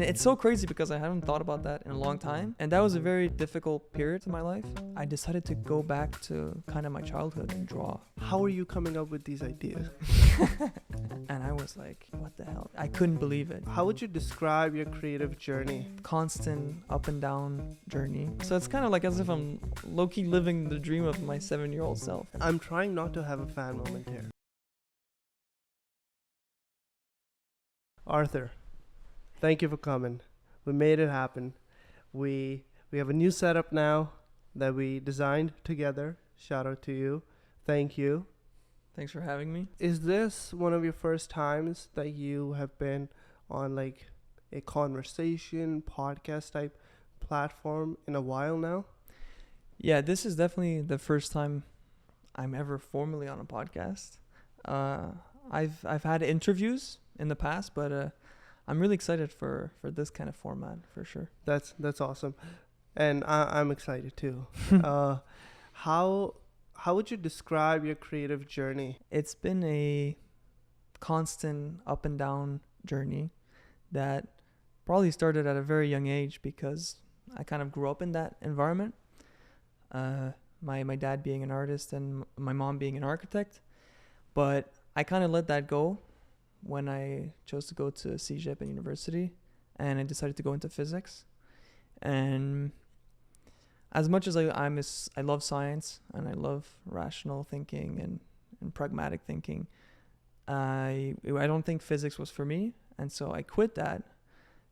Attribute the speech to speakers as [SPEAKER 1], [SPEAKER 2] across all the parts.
[SPEAKER 1] It's so crazy because I haven't thought about that in a long time, and that was a very difficult period in my life. I decided to go back to kind of my childhood and draw.
[SPEAKER 2] How are you coming up with these ideas?
[SPEAKER 1] And I was like, what the hell? I couldn't believe it.
[SPEAKER 2] How would you describe your creative journey?
[SPEAKER 1] Constant up and down journey. So it's kind of like as if I'm low-key living the dream of my 7-year-old self.
[SPEAKER 2] I'm trying not to have a fan moment here. Arthur, thank you for coming. We made it happen. We have a new setup now that we designed together. Shout out to you. Thank you.
[SPEAKER 1] Thanks for having me.
[SPEAKER 2] Is this one of your first times that you have been on like a conversation podcast type platform in a while now?
[SPEAKER 1] Yeah, this is definitely the first time I'm ever formally on a podcast. I've had interviews in the past, but I'm really excited for this kind of format for sure.
[SPEAKER 2] That's awesome, and I'm excited too. How would you describe your creative journey?
[SPEAKER 1] It's been a constant up and down journey that probably started at a very young age because I kind of grew up in that environment. My dad being an artist and my mom being an architect, but I kind of let that go when I chose to go to CEGEP and university, and I decided to go into physics. And as much as I love science and I love rational thinking and pragmatic thinking, I don't think physics was for me, and so I quit that.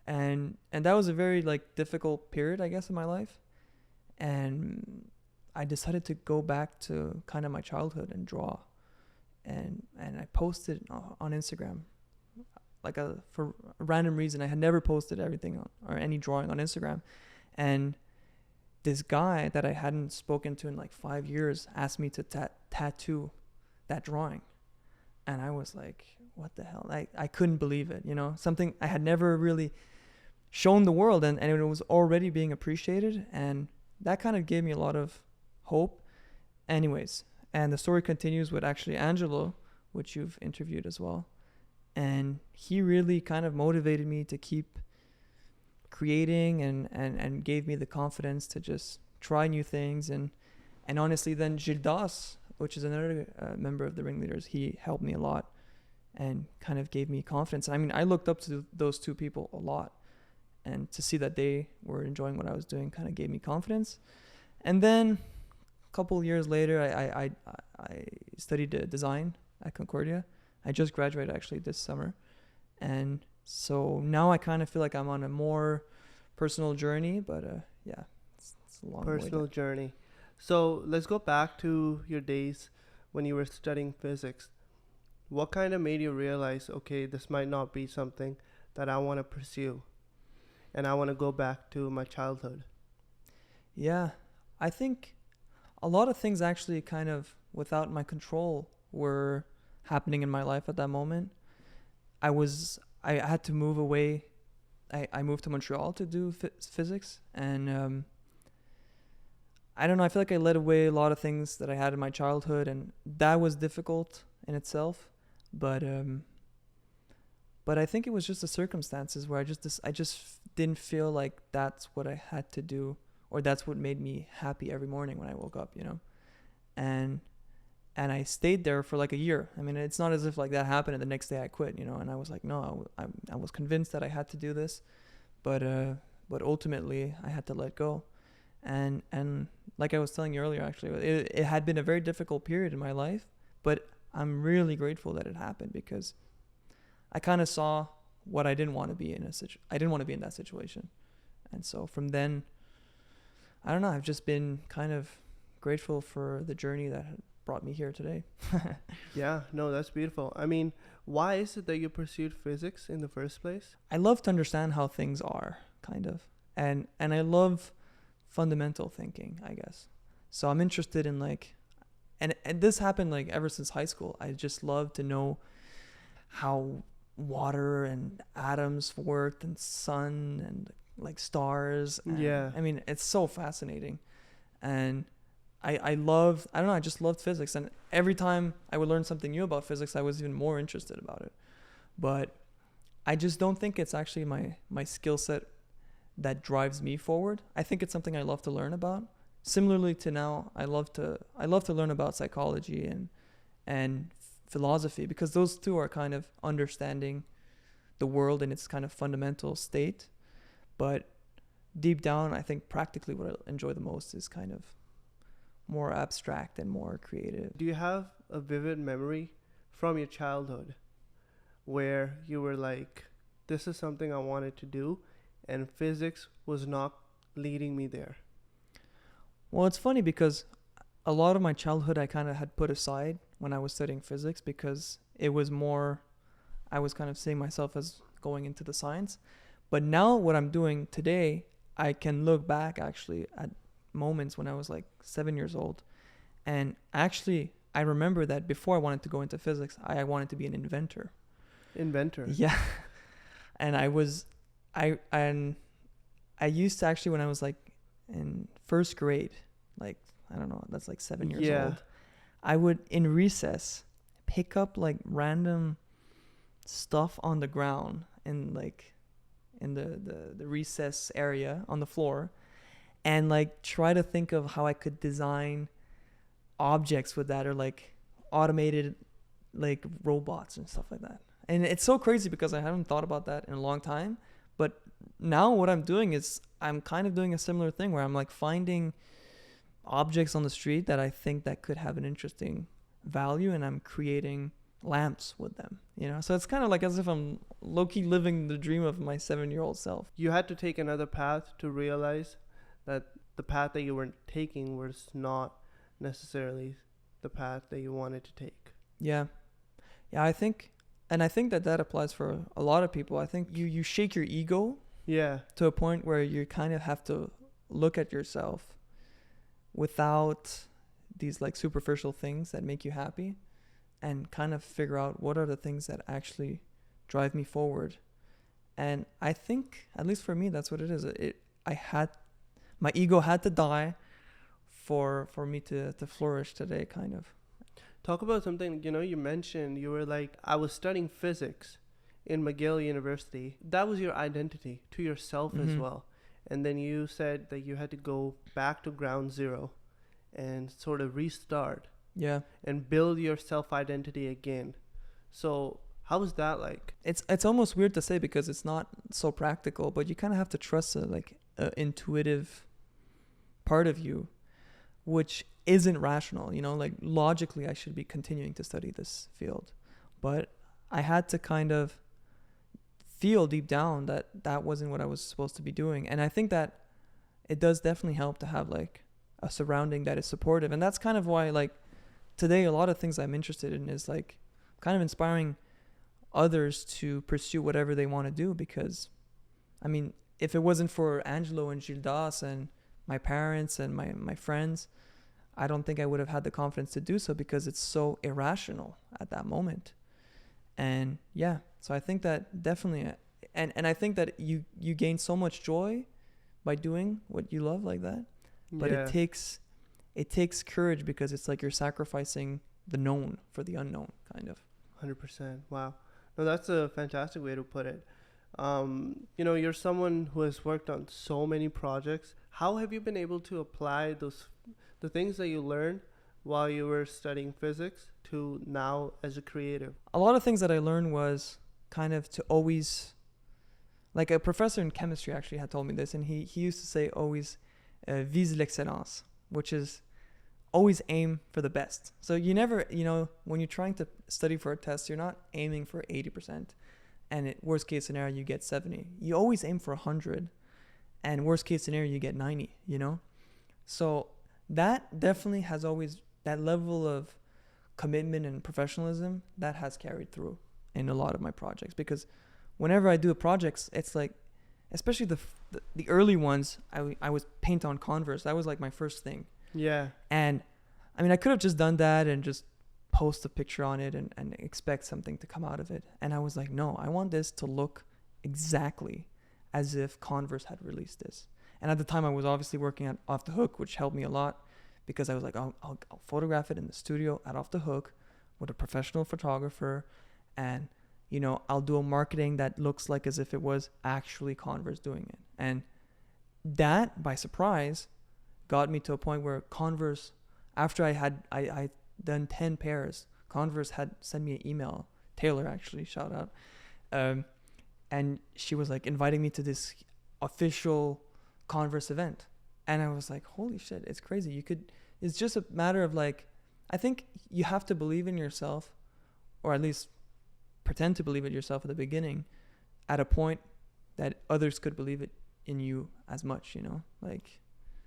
[SPEAKER 1] And that was a very like difficult period, I guess, in my life. And I decided to go back to kind of my childhood and draw. And I posted on Instagram, like for a random reason. I had never posted everything or any drawing on Instagram, and this guy that I hadn't spoken to in like 5 years asked me to tattoo that drawing, and I was like, what the hell? I couldn't believe it, something I had never really shown the world, and it was already being appreciated, and that kind of gave me a lot of hope. Anyways, and the story continues with actually Angelo, which you've interviewed as well. And he really kind of motivated me to keep creating and gave me the confidence to just try new things. And honestly, then Gildas, which is another member of the Ringleaders, he helped me a lot and kind of gave me confidence. I mean, I looked up to those two people a lot. And to see that they were enjoying what I was doing kind of gave me confidence. And then couple years later, I studied design at Concordia. I just graduated actually this summer, and so now I kind of feel like I'm on a more personal journey. But yeah, it's a long
[SPEAKER 2] personal journey. So let's go back to your days when you were studying physics. What kind of made you realize, okay, this might not be something that I want to pursue, and I want to go back to my childhood?
[SPEAKER 1] Yeah, I think a lot of things actually kind of without my control were happening in my life at that moment. I had to move away. I moved to Montreal to do physics, and I don't know, I feel like I let away a lot of things that I had in my childhood, and that was difficult in itself. But I think it was just the circumstances where I just didn't feel like that's what I had to do, or that's what made me happy every morning when I woke up, and I stayed there for like a year. I mean, it's not as if like that happened and the next day I quit, and I was like, no, I was convinced that I had to do this, but ultimately I had to let go. And like I was telling you earlier, actually, it had been a very difficult period in my life, but I'm really grateful that it happened because I kind of saw what I didn't want to be in. I didn't want to be in that situation. And so from then, I don't know, I've just been kind of grateful for the journey that had brought me here today.
[SPEAKER 2] Yeah, no, that's beautiful. I mean, why is it that you pursued physics in the first place?
[SPEAKER 1] I love to understand how things are, kind of. And I love fundamental thinking, I guess. So I'm interested in like, and this happened like ever since high school. I just love to know how water and atoms worked and sun and like stars. And,
[SPEAKER 2] yeah.
[SPEAKER 1] I mean, it's so fascinating. And I don't know, I just loved physics. And every time I would learn something new about physics, I was even more interested about it. But I just don't think it's actually my skill set that drives me forward. I think it's something I love to learn about. Similarly to now, I love to learn about psychology and philosophy, because those two are kind of understanding the world in its kind of fundamental state. But deep down, I think practically what I enjoy the most is kind of more abstract and more creative.
[SPEAKER 2] Do you have a vivid memory from your childhood where you were like, this is something I wanted to do, and physics was not leading me there?
[SPEAKER 1] Well, it's funny because a lot of my childhood I kind of had put aside when I was studying physics, because it was more, I was kind of seeing myself as going into the science. But now what I'm doing today, I can look back actually at moments when I was like 7 years old. And actually, I remember that before I wanted to go into physics, I wanted to be an inventor.
[SPEAKER 2] Inventor?
[SPEAKER 1] Yeah. And I used to actually, when I was like in first grade, like, I don't know, that's like 7 years old. I would, in recess, pick up like random stuff on the ground in like in the recess area on the floor, and like try to think of how I could design objects with that, or like automated like robots and stuff like that. And it's so crazy because I haven't thought about that in a long time. But now what I'm doing is I'm kind of doing a similar thing where I'm like finding objects on the street that I think that could have an interesting value, and I'm creating lamps with them, you know? So it's kind of like as if I'm low-key living the dream of my 7-year-old self.
[SPEAKER 2] You had to take another path to realize that the path that you were taking was not necessarily the path that you wanted to take.
[SPEAKER 1] Yeah, I think that applies for a lot of people. I think you shake your ego to a point where you kind of have to look at yourself without these like superficial things that make you happy, and kind of figure out what are the things that actually drive me forward. And I think, at least for me, that's what it is. My ego had to die for me to flourish today, kind of.
[SPEAKER 2] Talk about something, you mentioned you were like, I was studying physics in McGill University. That was your identity to yourself as well. And then you said that you had to go back to ground zero and sort of restart.
[SPEAKER 1] Yeah.
[SPEAKER 2] And build your self-identity again. So how was that like?
[SPEAKER 1] It's almost weird to say because it's not so practical, but you kind of have to trust a intuitive part of you, which isn't rational. Like logically I should be continuing to study this field, but I had to kind of feel deep down that that wasn't what I was supposed to be doing. And I think that it does definitely help to have like a surrounding that is supportive. And that's kind of why like today a lot of things I'm interested in is like kind of inspiring others to pursue whatever they want to do. Because I mean, if it wasn't for Angelo and Gildas and my parents and my friends, I don't think I would have had the confidence to do so, because it's so irrational at that moment. And yeah, so I think that definitely, and I think that you gain so much joy by doing what you love like that. But it takes courage, because it's like you're sacrificing the known for the unknown, kind of.
[SPEAKER 2] 100%. Wow. No, that's a fantastic way to put it. You're someone who has worked on so many projects. How have you been able to apply the things that you learned while you were studying physics to now as a creative?
[SPEAKER 1] A lot of things that I learned was kind of to always, like a professor in chemistry actually had told me this, and he used to say always vise l'excellence, which is always aim for the best. So you never, when you're trying to study for a test, you're not aiming for 80%, and worst case scenario you get 70. You always aim for 100, and worst case scenario you get 90, So that definitely has always, that level of commitment and professionalism, that has carried through in a lot of my projects. Because whenever I do projects, it's like, especially the early ones, I was paint on converse. That was like my first thing.
[SPEAKER 2] Yeah.
[SPEAKER 1] And I mean, I could have just done that and just post a picture on it and expect something to come out of it. And I was like, no, I want this to look exactly as if Converse had released this. And at the time I was obviously working at Off the Hook, which helped me a lot, because I was like, I'll photograph it in the studio at Off the Hook with a professional photographer, and I'll do a marketing that looks like as if it was actually Converse doing it. And that, by surprise, got me to a point where Converse, after I done 10 pairs, Converse had sent me an email. Taylor, actually, shout out. And she was like inviting me to this official Converse event. And I was like, holy shit, it's crazy. It's just a matter of like, I think you have to believe in yourself, or at least pretend to believe it yourself at the beginning, at a point that others could believe it in you as much, like.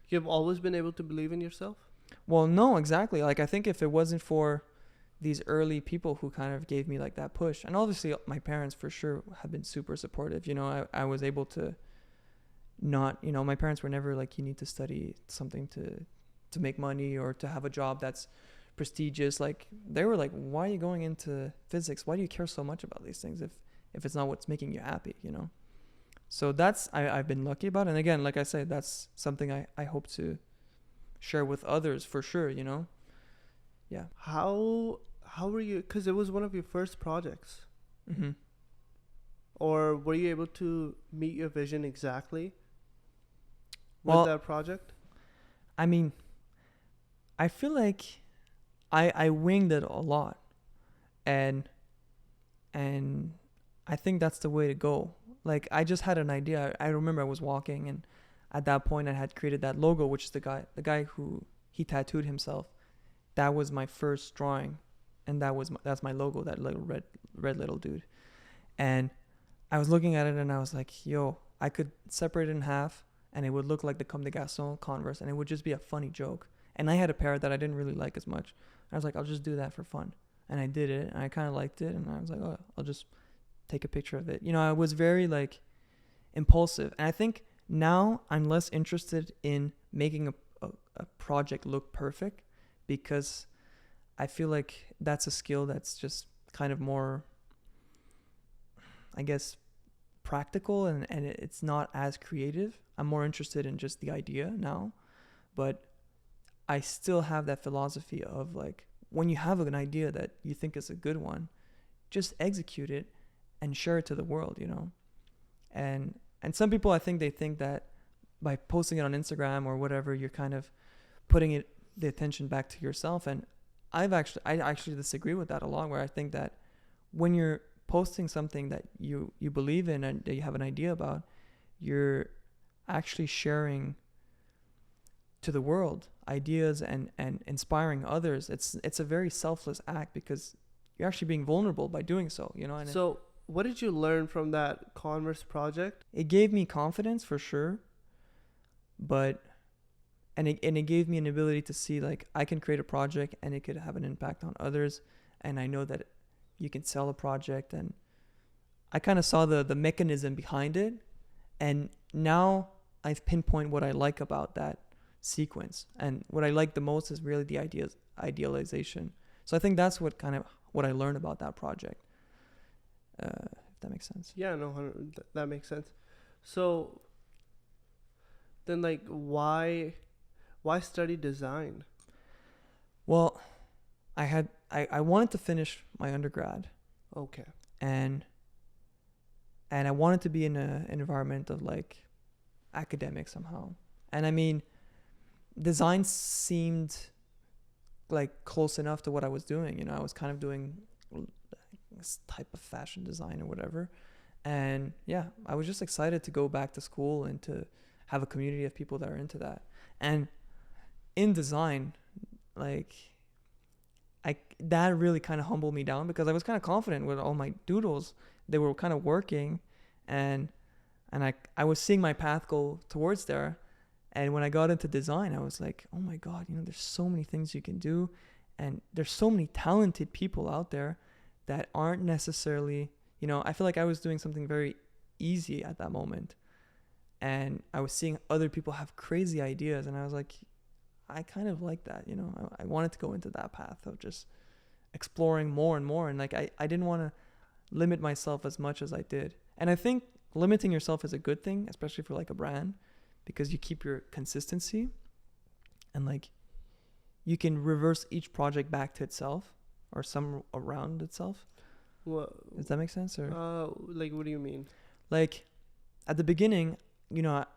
[SPEAKER 2] You've always been able to believe in yourself?
[SPEAKER 1] Well, no, exactly. Like, I think if it wasn't for these early people who kind of gave me like that push, and obviously my parents for sure have been super supportive. I was able to not, my parents were never like, you need to study something to make money or to have a job that's prestigious. Like, they were like, why are you going into physics? Why do you care so much about these things if it's not what's making you happy, So that's, I've been lucky about. And again, like I said, that's something I hope to share with others for sure, Yeah.
[SPEAKER 2] How were you, because it was one of your first projects.
[SPEAKER 1] Mm-hmm.
[SPEAKER 2] Or were you able to meet your vision exactly
[SPEAKER 1] with
[SPEAKER 2] that project?
[SPEAKER 1] I mean, I feel like I winged it a lot, and I think that's the way to go. Like, I just had an idea. I remember I was walking, and at that point I had created that logo, which is the guy who he tattooed himself. That was my first drawing, and that's my logo, that little red little dude. And I was looking at it and I was like, yo, I could separate it in half and it would look like the Comme des Garçons Converse, and it would just be a funny joke. And I had a pair that I didn't really like as much. I was like, I'll just do that for fun. And I did it, and I kind of liked it, and I was like, oh, I'll just take a picture of it. I was very like impulsive. And I think now I'm less interested in making a project look perfect, because I feel like that's a skill that's just kind of more, I guess, practical, and it's not as creative. I'm more interested in just the idea now. But I still have that philosophy of like, when you have an idea that you think is a good one, just execute it and share it to the world, And some people, I think they think that by posting it on Instagram or whatever, you're kind of putting the attention back to yourself. And I actually disagree with that a lot, where I think that when you're posting something that you believe in and that you have an idea about, you're actually sharing to the world ideas and inspiring others. It's a very selfless act, because you're actually being vulnerable by doing so, And
[SPEAKER 2] So what did you learn from that Converse project?
[SPEAKER 1] It gave me confidence for sure, but it gave me an ability to see like, I can create a project and it could have an impact on others, and I know that you can sell a project, and I kind of saw the mechanism behind it, and now I've pinpointed what I like about that sequence, and what I like the most is really the idealization. So I think that's what I learned about that project, if that makes sense.
[SPEAKER 2] Yeah, no, that makes sense. So then, like, why study design?
[SPEAKER 1] Well, I wanted to finish my undergrad.
[SPEAKER 2] Okay.
[SPEAKER 1] And I wanted to be in an environment of like academic somehow. And I mean, design seemed like close enough to what I was doing. I was kind of doing this type of fashion design or whatever. And yeah, I was just excited to go back to school and to have a community of people that are into that. And in design, like, that really kind of humbled me down, because I was kind of confident with all my doodles. They were kind of working, and I was seeing my path go towards there. And when I got into design, I was like, oh my God, there's so many things you can do, and there's so many talented people out there that aren't necessarily, I feel like I was doing something very easy at that moment, and I was seeing other people have crazy ideas, and I was like, I kind of like that, I wanted to go into that path of just exploring more and more. And like, I didn't want to limit myself as much as I did. And I think limiting yourself is a good thing, especially for like a brand, because you keep your consistency, and like, you can reverse each project back to itself or some around itself.
[SPEAKER 2] What?
[SPEAKER 1] Does that make sense? Or
[SPEAKER 2] Like, what do you mean?
[SPEAKER 1] like at the beginning,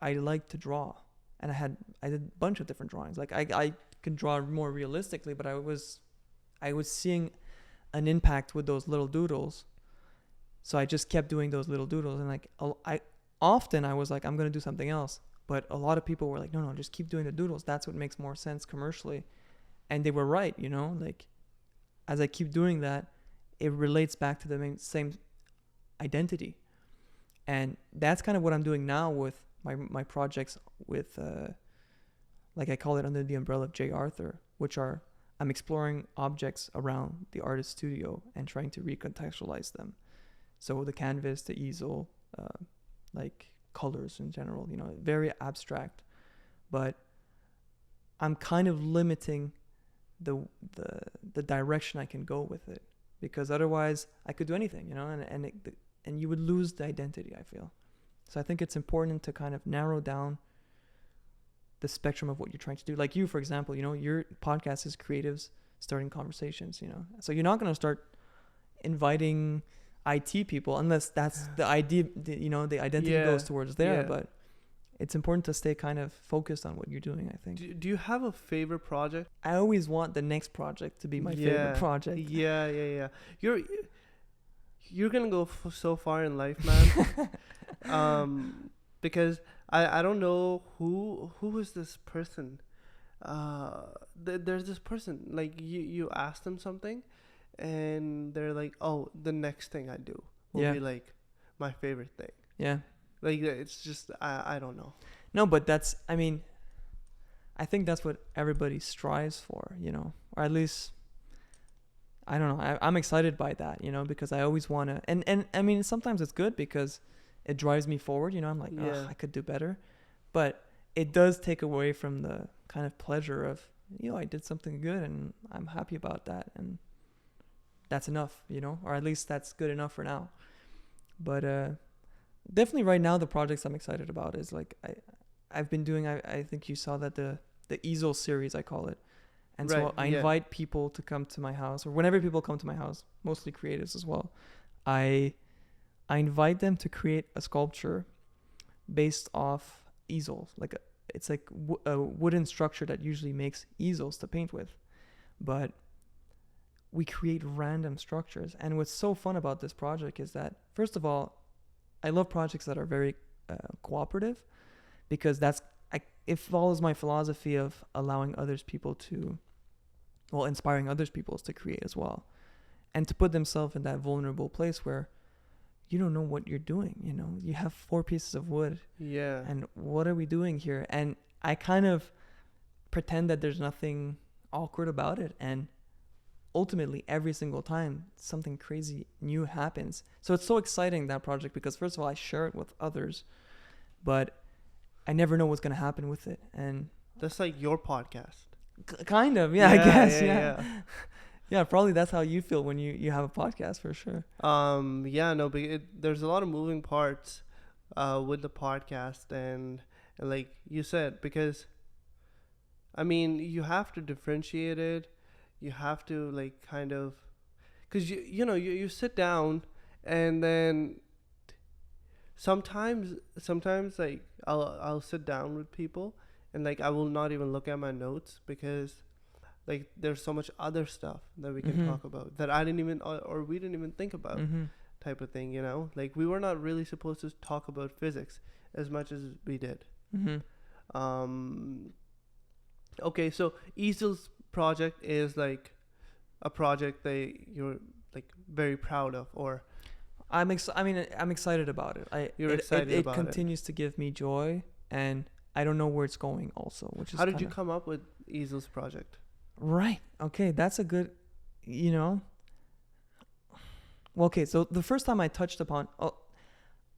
[SPEAKER 1] I like to draw, and I did a bunch of different drawings. Like I can draw more realistically, but I was seeing an impact with those little doodles. So I just kept doing those little doodles, and like I was like, I'm gonna do something else. But a lot of people were like, no, just keep doing the doodles. That's what makes more sense commercially. And they were right, like as I keep doing that, it relates back to the same identity. And that's kind of what I'm doing now with my projects with, like I call it under the umbrella of J. Arthur, which are, I'm exploring objects around the artist studio and trying to recontextualize them. So the canvas, the easel, like colors in general, very abstract, but I'm kind of limiting the direction I can go with it, because otherwise I could do anything, and you would lose the identity, I feel. So I think it's important to kind of narrow down the spectrum of what you're trying to do. Like you, for example, your podcast is creatives starting conversations, so you're not going to start inviting IT people unless that's the idea, the identity goes towards there. But it's important to stay kind of focused on what you're doing, I think.
[SPEAKER 2] Do you have a favorite project?
[SPEAKER 1] I always want the next project to be my favorite project.
[SPEAKER 2] Yeah. You're gonna go so far in life, man. Because I don't know who is this person. There's this person, like you ask them something, and they're like, oh, the next thing I do will be like my favorite thing. Yeah. Like, it's just, I don't know.
[SPEAKER 1] No, but I think that's what everybody strives for, or at least, I don't know. I'm excited by that, because I always want to, and sometimes it's good because it drives me forward, I'm like, I could do better. But it does take away from the kind of pleasure of, I did something good and I'm happy about that. And that's enough, or at least that's good enough for now. But definitely right now, the projects I'm excited about is like, I've been doing, I think you saw that the easel series, I call it. And so I invite people to come to my house, or whenever people come to my house, mostly creatives as well, I invite them to create a sculpture based off easels. Like it's like a wooden structure that usually makes easels to paint with. But we create random structures. And what's so fun about this project is that, first of all, I love projects that are very cooperative, because it follows my philosophy of allowing inspiring others people to create as well, and to put themselves in that vulnerable place where you don't know what you're doing. You have 4 pieces of wood. Yeah. And what are we doing here? And I kind of pretend that there's nothing awkward about it. And ultimately, every single time, something crazy new happens. So it's so exciting, that project, because first of all, I share it with others, but I never know what's going to happen with it. And
[SPEAKER 2] that's like your podcast.
[SPEAKER 1] Kind of, I guess. Yeah, probably that's how you feel when you have a podcast, for sure.
[SPEAKER 2] But there's a lot of moving parts with the podcast, and like you said, because you have to differentiate it. You have to like kind of, because you sit down, and then sometimes like I'll sit down with people, and like I will not even look at my notes, because like there's so much other stuff that we can talk about that I didn't even or we didn't even think about, type of thing. Like we were not really supposed to talk about physics as much as we did. Okay, so Easel's project is like a project that you're like very proud of, or
[SPEAKER 1] I'm excited about it. It continues to give me joy, and I don't know where it's going also, which is
[SPEAKER 2] how did you come up with Easel's project?
[SPEAKER 1] Right. Okay, that's a good, Well, okay, so the first time I touched upon,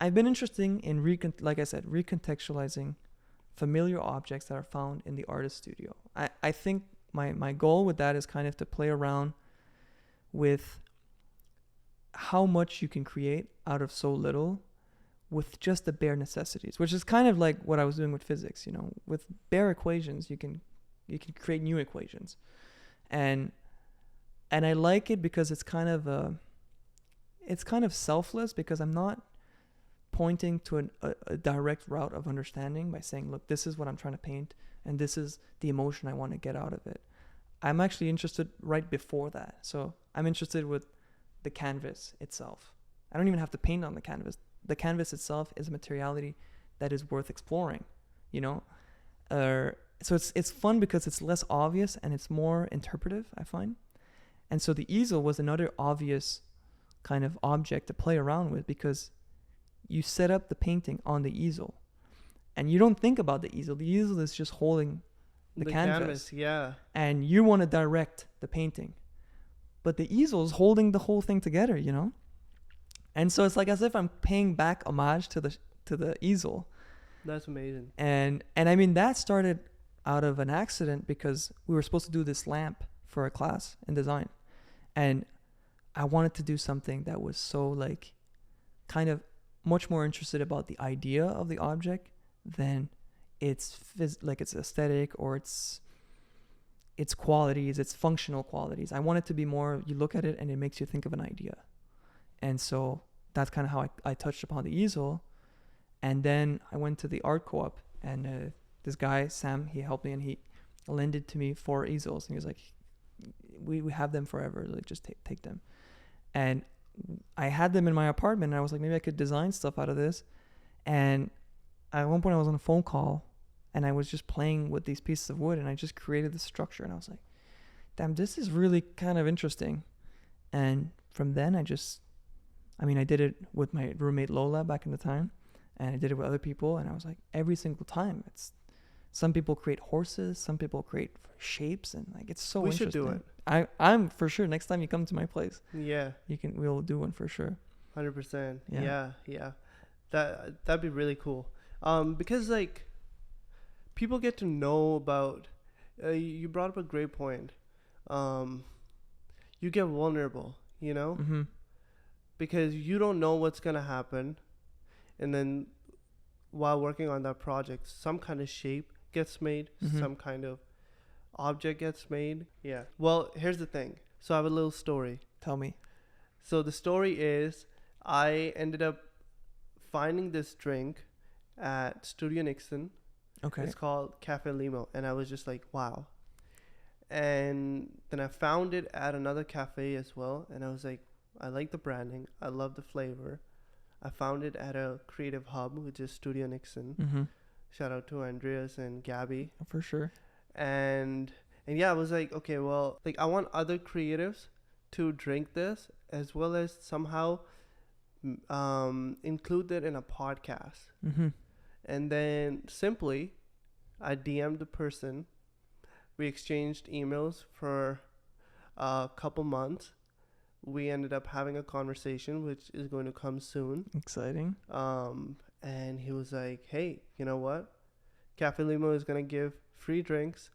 [SPEAKER 1] I've been interested in recontextualizing familiar objects that are found in the artist studio. I think my goal with that is kind of to play around with how much you can create out of so little with just the bare necessities, which is kind of like what I was doing with physics. With bare equations, you can create new equations, and I like it because it's kind of it's kind of selfless because I'm not pointing to a direct route of understanding by saying, look, this is what I'm trying to paint and this is the emotion I want to get out of it. I'm actually interested right before that. So I'm interested with the canvas itself. I don't even have to paint on the canvas. The canvas itself is a materiality that is worth exploring, you know? So it's fun because it's less obvious and it's more interpretive, I find. And so the easel was another obvious kind of object to play around with because you set up the painting on the easel and you don't think about the easel. The easel is just holding the canvas.
[SPEAKER 2] Yeah.
[SPEAKER 1] And you want to direct the painting. But the easel is holding the whole thing together, you know? And so it's like as if I'm paying back homage to the easel.
[SPEAKER 2] That's amazing.
[SPEAKER 1] And I mean, that started out of an accident because we were supposed to do this lamp for a class in design. And I wanted to do something that was so like kind of much more interested about the idea of the object than its its aesthetic or its qualities, its functional qualities. I want it to be more, you look at it and it makes you think of an idea. And so that's kind of how I touched upon the easel. And then I went to the art co-op and this guy, Sam, he helped me and he lended to me 4 easels. And he was like, we have them forever. Like, just take them. And I had them in my apartment and I was like, maybe I could design stuff out of this. And at one point I was on a phone call and I was just playing with these pieces of wood and I just created the structure and I was like, damn, this is really kind of interesting. And from then I did it with my roommate Lola back in the time and I did it with other people and I was like, every single time some people create horses, some people create shapes and like, it's so interesting. We should do it. I'm for sure. Next time you come to my place,
[SPEAKER 2] yeah,
[SPEAKER 1] we'll do one for sure.
[SPEAKER 2] 100%. Yeah. That'd be really cool. Because like people get to know about, you brought up a great point. You get vulnerable, you know, because you don't know what's going to happen. And then while working on that project, some kind of shape gets made, some kind of object gets made. Yeah. Well, here's the thing. So I have a little story.
[SPEAKER 1] Tell me.
[SPEAKER 2] So the story is I ended up finding this drink at Studio Nixon.
[SPEAKER 1] Okay.
[SPEAKER 2] It's called Cafe Limo. And I was just like, wow. And then I found it at another cafe as well. And I was like, I like the branding. I love the flavor. I found it at a creative hub, which is Studio Nixon. Shout out to Andreas and Gabby.
[SPEAKER 1] For sure.
[SPEAKER 2] And yeah, I was like, okay, well, like I want other creatives to drink this as well as somehow include it in a podcast. And then simply I DM'd the person. We exchanged emails for a couple months. We ended up having a conversation, which is going to come soon.
[SPEAKER 1] Exciting.
[SPEAKER 2] And he was like, hey, you know what? Cafe Limo is going to give free drinks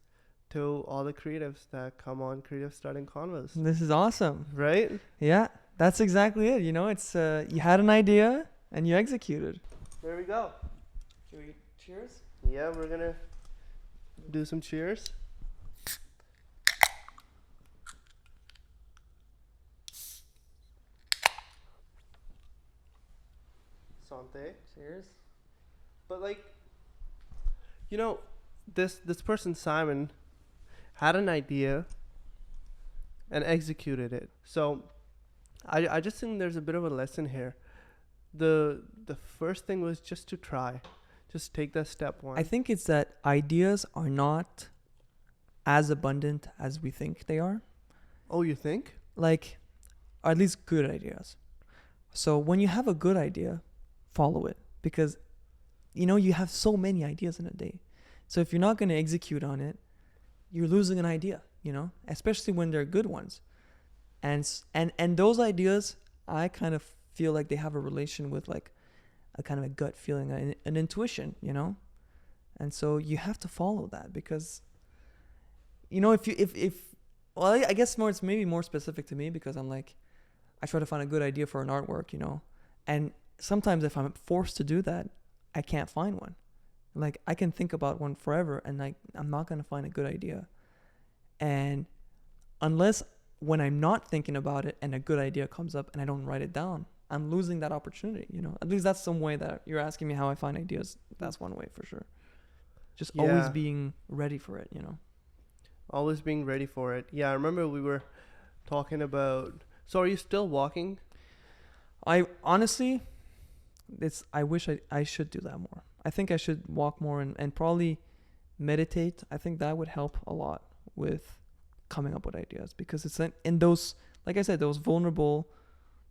[SPEAKER 2] to all the creatives that come on Creative Starting Convos.
[SPEAKER 1] This is awesome.
[SPEAKER 2] Right?
[SPEAKER 1] Yeah, that's exactly it. You know, it's you had an idea and you executed.
[SPEAKER 2] There we go.
[SPEAKER 1] Should we cheers?
[SPEAKER 2] Yeah, we're going to do some cheers. Sante.
[SPEAKER 1] Cheers.
[SPEAKER 2] But like, you know, this person Simon had an idea and executed it. So I just think there's a bit of a lesson here. The first thing was just to try. Just take that step one.
[SPEAKER 1] I think it's that ideas are not as abundant as we think they are.
[SPEAKER 2] Oh, you think?
[SPEAKER 1] Like, or at least good ideas. So when you have a good idea, follow it, because you know you have so many ideas in a day. So if you're not going to execute on it, you're losing an idea, you know, especially when they're good ones. And those ideas, I kind of feel like they have a relation with like a kind of a gut feeling, an intuition, you know. And so you have to follow that, because you know, well, I guess it's maybe more specific to me, because I'm like, I try to find a good idea for an artwork, you know, and sometimes if I'm forced to do that, I can't find one. Like, I can think about one forever and like I'm not going to find a good idea. And unless when I'm not thinking about it and a good idea comes up and I don't write it down, I'm losing that opportunity, you know. At least that's some way that you're asking me how I find ideas. That's one way for sure. Just always
[SPEAKER 2] Yeah.
[SPEAKER 1] being ready for it, you know.
[SPEAKER 2] Always being ready for it. Yeah, I remember we were talking about. So are you still walking?
[SPEAKER 1] I honestly, I wish I should do that more. I think I should walk more and probably meditate. I think that would help a lot with coming up with ideas, because it's in those, like I said, those vulnerable,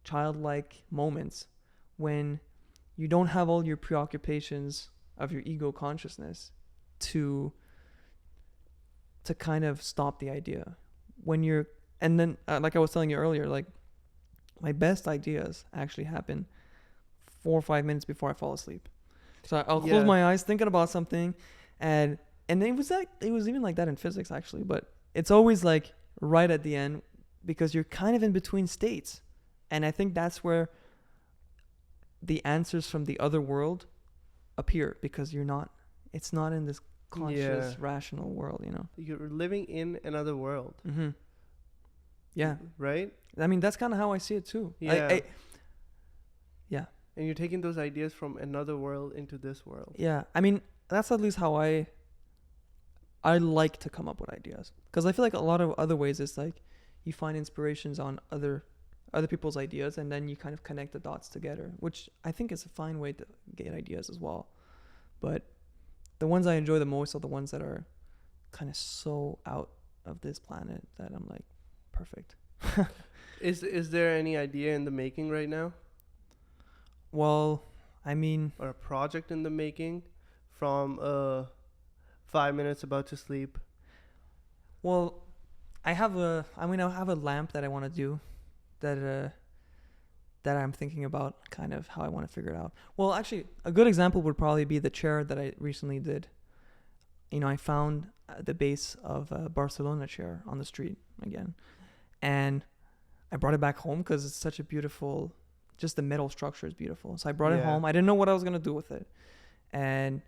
[SPEAKER 1] childlike moments when you don't have all your preoccupations of your ego consciousness to kind of stop the idea. When you're, and then like I was telling you earlier, like my best ideas actually happen 4 or 5 minutes before I fall asleep. So I'll close my eyes thinking about something, and it was even like that in physics actually, but it's always like right at the end, because you're kind of in between states. And I think that's where the answers from the other world appear, because it's not in this conscious, rational world, you know.
[SPEAKER 2] You're living in another world.
[SPEAKER 1] Mm-hmm. Yeah.
[SPEAKER 2] Right?
[SPEAKER 1] I mean, that's kind of how I see it too.
[SPEAKER 2] Yeah.
[SPEAKER 1] Yeah.
[SPEAKER 2] And you're taking those ideas from another world into this world.
[SPEAKER 1] Yeah. I mean, that's at least how I like to come up with ideas. Because I feel like a lot of other ways it's like you find inspirations on other people's ideas, and then you kind of connect the dots together, which I think is a fine way to get ideas as well. But the ones I enjoy the most are the ones that are kind of so out of this planet that I'm like, perfect.
[SPEAKER 2] Is there any idea in the making right now?
[SPEAKER 1] Well, I mean,
[SPEAKER 2] or a project in the making from 5 minutes about to sleep?
[SPEAKER 1] Well, I have a lamp that I want to do that I'm thinking about kind of how I want to figure it out. Well, actually, a good example would probably be the chair that I recently did. You know, I found the base of a Barcelona chair on the street again, and I brought it back home because it's such a beautiful, just the metal structure is beautiful. So I brought it home. I didn't know what I was gonna do with it, and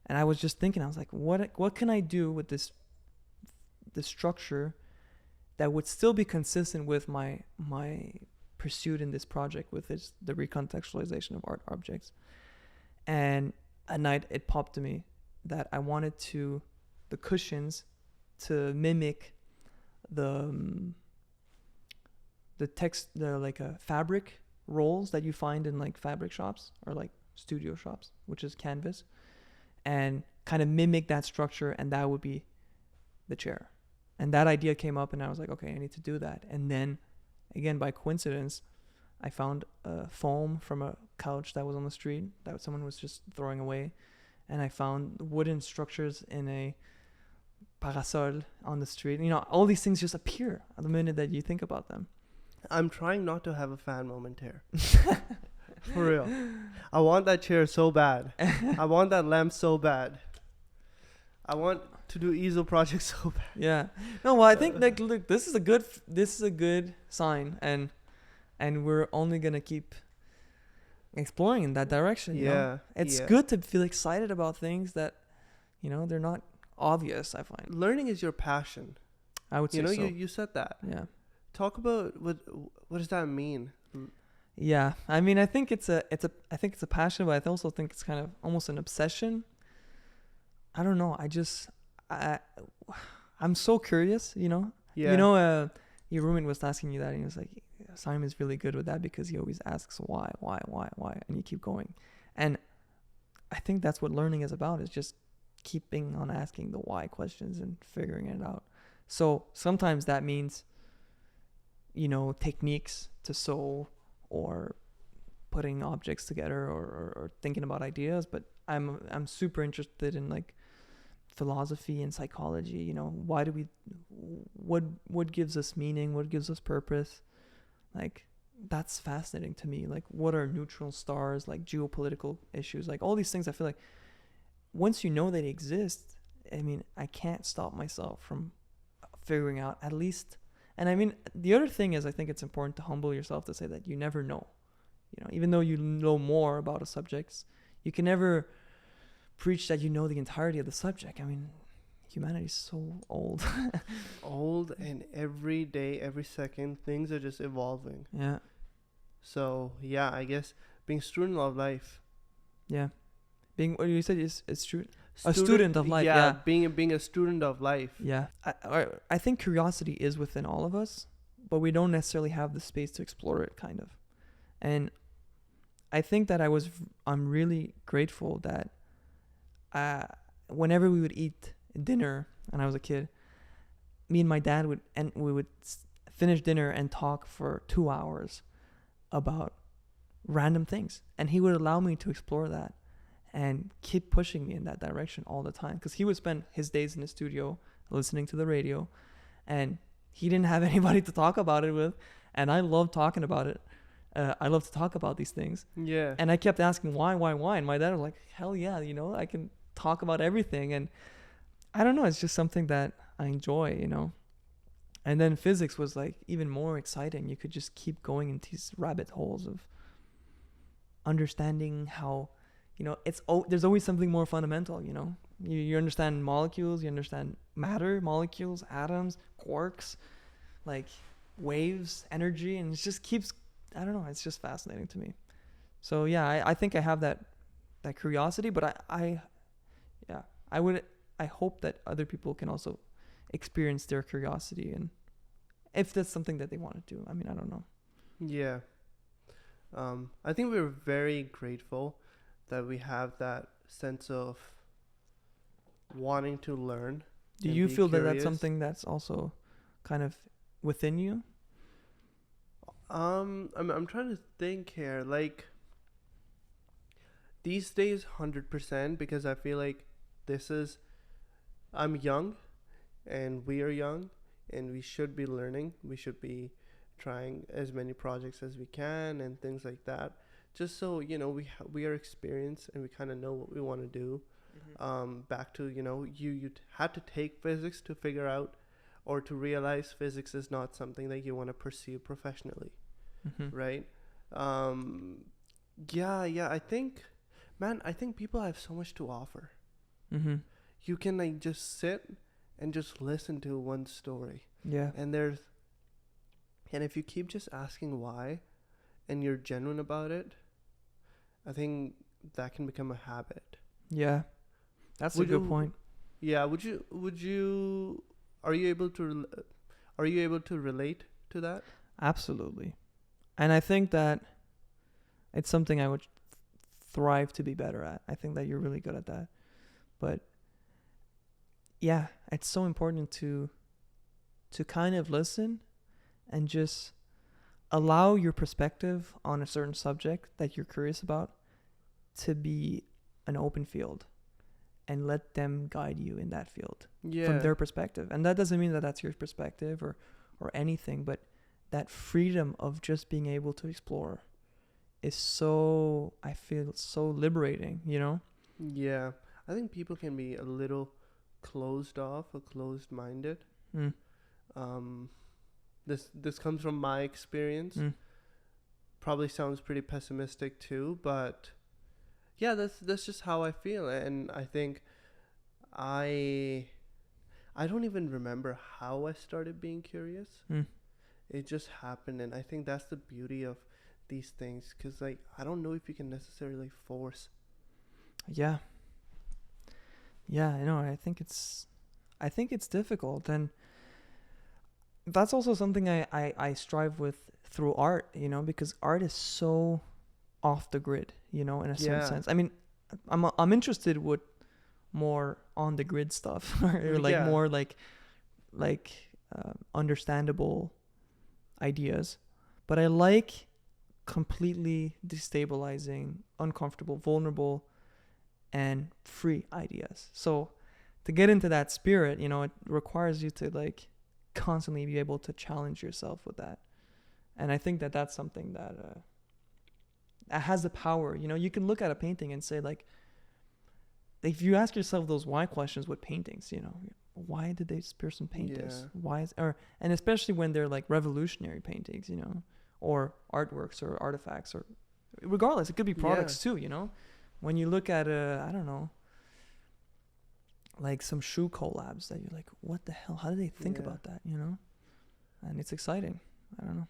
[SPEAKER 1] I was just thinking, I was like, what can I do with this structure that would still be consistent with my pursuit in this project, with the recontextualization of art objects. And at night it popped to me that I wanted the cushions to mimic the fabric rolls that you find in like fabric shops or like studio shops, which is canvas, and kind of mimic that structure, and that would be the chair. And that idea came up, and I was like, okay, I need to do that. And then again, by coincidence, I found a foam from a couch that was on the street that someone was just throwing away, and I found wooden structures in a parasol on the street. You know, all these things just appear at the minute that you think about them.
[SPEAKER 2] I'm trying not to have a fan moment here. For real. I want that chair so bad. I want that lamp so bad. I want to do easel projects so bad.
[SPEAKER 1] Yeah. No, well, I think like, look, this is a good sign, and we're only gonna keep exploring in that direction. You know? It's good to feel excited about things that, you know, they're not obvious. I find
[SPEAKER 2] learning is your passion.
[SPEAKER 1] I would say so.
[SPEAKER 2] You said that.
[SPEAKER 1] Yeah.
[SPEAKER 2] Talk about what does that mean?
[SPEAKER 1] Yeah, I mean, I think it's a passion, but I also think it's kind of almost an obsession. I don't know. I'm so curious, you know.
[SPEAKER 2] Yeah.
[SPEAKER 1] You know, your roommate was asking you that, and he was like, Simon's really good with that because he always asks why, and you keep going. And I think that's what learning is about, is just keeping on asking the why questions and figuring it out. So sometimes that means, you know, techniques to sew, or putting objects together, or thinking about ideas. But I'm super interested in like philosophy and psychology. You know, what gives us meaning, what gives us purpose? Like, that's fascinating to me. Like, what are neutral stars, like geopolitical issues, like all these things. I feel like once you know they exist, I mean, I can't stop myself from figuring out at least. And I mean, the other thing is, I think it's important to humble yourself to say that you never know. You know, even though you know more about a subject, you can never preach that you know the entirety of the subject. I mean, humanity's so old.
[SPEAKER 2] Old, and every day, every second, things are just evolving.
[SPEAKER 1] Yeah.
[SPEAKER 2] So yeah, I guess being student of life.
[SPEAKER 1] Yeah. Being what you said is it's true. A student of life. Yeah.
[SPEAKER 2] Being a student of life.
[SPEAKER 1] Yeah. I think curiosity is within all of us, but we don't necessarily have the space to explore it, kind of. And I think that I'm really grateful that whenever we would eat dinner when I was a kid, me and my dad would finish dinner and talk for 2 hours about random things, and he would allow me to explore that and keep pushing me in that direction all the time, because he would spend his days in the studio listening to the radio, and he didn't have anybody to talk about it with, and I love talking about it. I love to talk about these things.
[SPEAKER 2] Yeah.
[SPEAKER 1] And I kept asking why, and my dad was like, hell yeah, I can talk about everything. And I don't know, it's just something that I enjoy, And then physics was like even more exciting. You could just keep going into these rabbit holes of understanding how, there's always something more fundamental, You understand molecules, you understand matter, molecules, atoms, quarks, like waves, energy, and it just keeps, I don't know, it's just fascinating to me. So yeah, I think I have that curiosity, but I hope that other people can also experience their curiosity, and if that's something that they want to do. I mean, I don't know.
[SPEAKER 2] Yeah. I think we're very grateful that we have that sense of wanting to learn.
[SPEAKER 1] Do you feel that that's something that's also kind of within you?
[SPEAKER 2] I'm trying to think here. Like, these days, 100%, because I feel like I'm young, and we are young, and we should be learning. We should be trying as many projects as we can and things like that, just so we are experienced and we kind of know what we want to do. Back to you had to take physics to figure out or to realize physics is not something that you want to pursue professionally. Right? Yeah, I think people have so much to offer. You can like just sit and just listen to one story.
[SPEAKER 1] Yeah.
[SPEAKER 2] And if you keep just asking why and you're genuine about it, I think that can become a habit.
[SPEAKER 1] Yeah. That's a good point.
[SPEAKER 2] Yeah, are you able to relate to that?
[SPEAKER 1] Absolutely. And I think that it's something I would thrive to be better at. I think that you're really good at that. But yeah, it's so important to kind of listen and just allow your perspective on a certain subject that you're curious about to be an open field, and let them guide you in that field from their perspective. And that doesn't mean that that's your perspective or anything, but that freedom of just being able to explore is I feel so liberating,
[SPEAKER 2] Yeah. I think people can be a little closed off or closed-minded. This comes from my experience. Probably sounds pretty pessimistic too, but yeah, that's just how I feel. And I think I don't even remember how I started being curious. It just happened, and I think that's the beauty of these things, because like I don't know if you can necessarily force.
[SPEAKER 1] Yeah, I know. I think it's difficult, and that's also something I strive with through art, because art is so off the grid, in a certain sense. I mean, I'm interested with more on the grid stuff, or like more like understandable ideas, but I like completely destabilizing, uncomfortable, vulnerable, and free ideas. So to get into that spirit, it requires you to like constantly be able to challenge yourself with that. And I think that that's something that has the power. You can look at a painting and say, like, if you ask yourself those why questions with paintings, why did this person paint this? And especially when they're like revolutionary paintings, or artworks or artifacts, or regardless, it could be products too, When you look at I don't know, like some shoe collabs that you're like, what the hell? How do they think
[SPEAKER 2] Yeah.
[SPEAKER 1] about that? You know, and it's exciting. I don't know.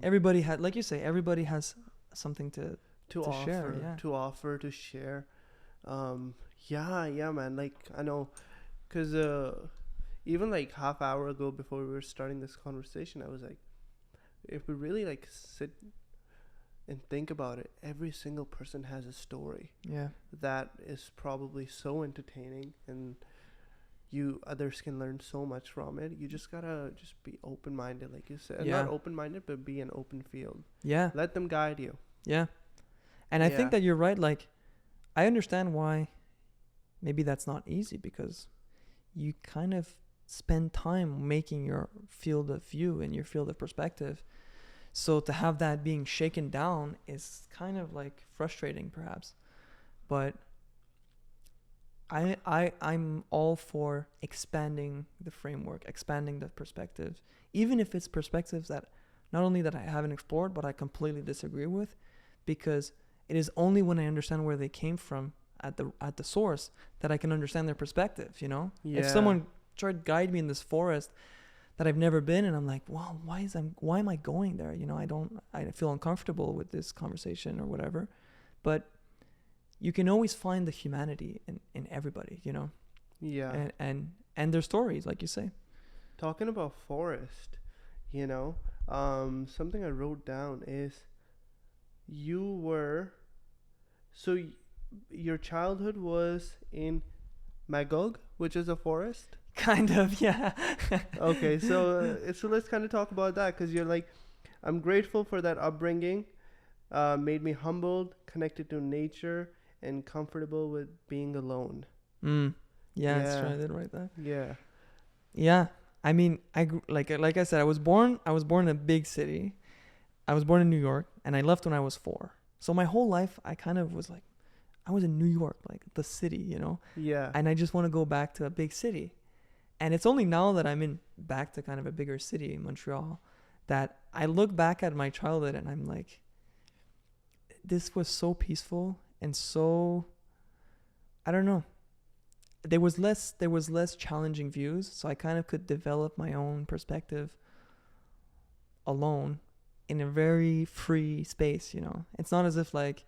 [SPEAKER 1] Everybody had, like you say, everybody has something to
[SPEAKER 2] offer,
[SPEAKER 1] share. Yeah.
[SPEAKER 2] to share. Yeah, man. Like, I know, cause even like half hour ago before we were starting this conversation, I was like, if we really like sit and think about it, every single person has a story
[SPEAKER 1] Yeah.
[SPEAKER 2] that is probably so entertaining, and you others can learn so much from it. You just gotta just be open minded, like you said.
[SPEAKER 1] Yeah.
[SPEAKER 2] Not open minded, but be an open field.
[SPEAKER 1] Yeah.
[SPEAKER 2] Let them guide you.
[SPEAKER 1] Yeah. And I
[SPEAKER 2] Yeah.
[SPEAKER 1] think that you're right. Like, I understand why maybe that's not easy, because you kind of spend time making your field of view and your field of perspective. So to have that being shaken down is kind of like frustrating, perhaps. But I'm all for expanding the framework, expanding the perspective, even if it's perspectives that not only that I haven't explored, but I completely disagree with, because it is only when I understand where they came from at the source that I can understand their perspective. You know, if someone tried to guide me in this forest that I've never been, and I'm like, well, why am I going there? You know, I feel uncomfortable with this conversation or whatever, but you can always find the humanity in everybody, you know?
[SPEAKER 2] Yeah.
[SPEAKER 1] And their stories, like you say.
[SPEAKER 2] Talking about forest, you know, something I wrote down is your childhood was in Magog, which is a forest.
[SPEAKER 1] Kind of, yeah.
[SPEAKER 2] Okay, so let's kind of talk about that, because you're like, I'm grateful for that upbringing. Made me humbled, connected to nature, and comfortable with being alone.
[SPEAKER 1] Yeah, that's true. I did write that.
[SPEAKER 2] Yeah.
[SPEAKER 1] Yeah. I mean, like I said, I was born in a big city. I was born in New York, and I left when I was 4. So my whole life, I kind of was like, I was in New York, like the city, you know?
[SPEAKER 2] Yeah.
[SPEAKER 1] And I just want to go back to a big city. And it's only now that I'm back to kind of a bigger city, Montreal, that I look back at my childhood and I'm like, this was so peaceful and so, I don't know. There was less challenging views, so I kind of could develop my own perspective alone in a very free space, you know. It's not as if like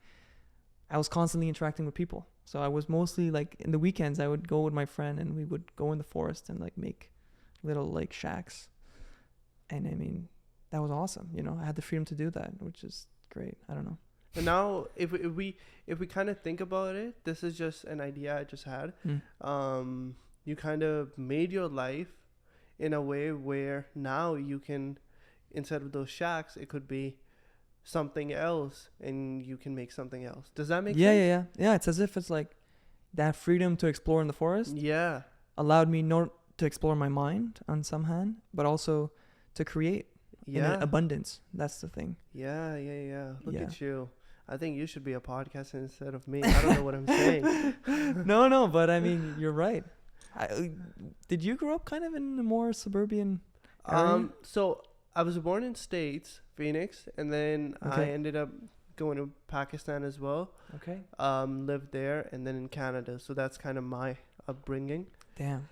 [SPEAKER 1] I was constantly interacting with people. So I was mostly like in the weekends I would go with my friend and we would go in the forest and like make little like shacks. And I mean, that was awesome, you know. I had the freedom to do that, which is great. I don't know.
[SPEAKER 2] And now, if we kind of think about it, this is just an idea I just had. You kind of made your life in a way where now you can, instead of those shacks, it could be something else, and you can make something else. Does that make sense?
[SPEAKER 1] Yeah. It's as if it's like that freedom to explore in the forest.
[SPEAKER 2] Yeah.
[SPEAKER 1] Allowed me not to explore my mind on some hand, but also to create in an abundance. That's the thing.
[SPEAKER 2] Yeah. Look
[SPEAKER 1] Yeah.
[SPEAKER 2] at you. I think you should be a podcaster instead of me. I don't know what I'm saying.
[SPEAKER 1] No, but I mean, you're right. Did you grow up kind of in a more suburban area?
[SPEAKER 2] So I was born in States, Phoenix, and then I ended up going to Pakistan as well.
[SPEAKER 1] Okay.
[SPEAKER 2] Lived there, and then in Canada. So that's kind of my upbringing.
[SPEAKER 1] Damn.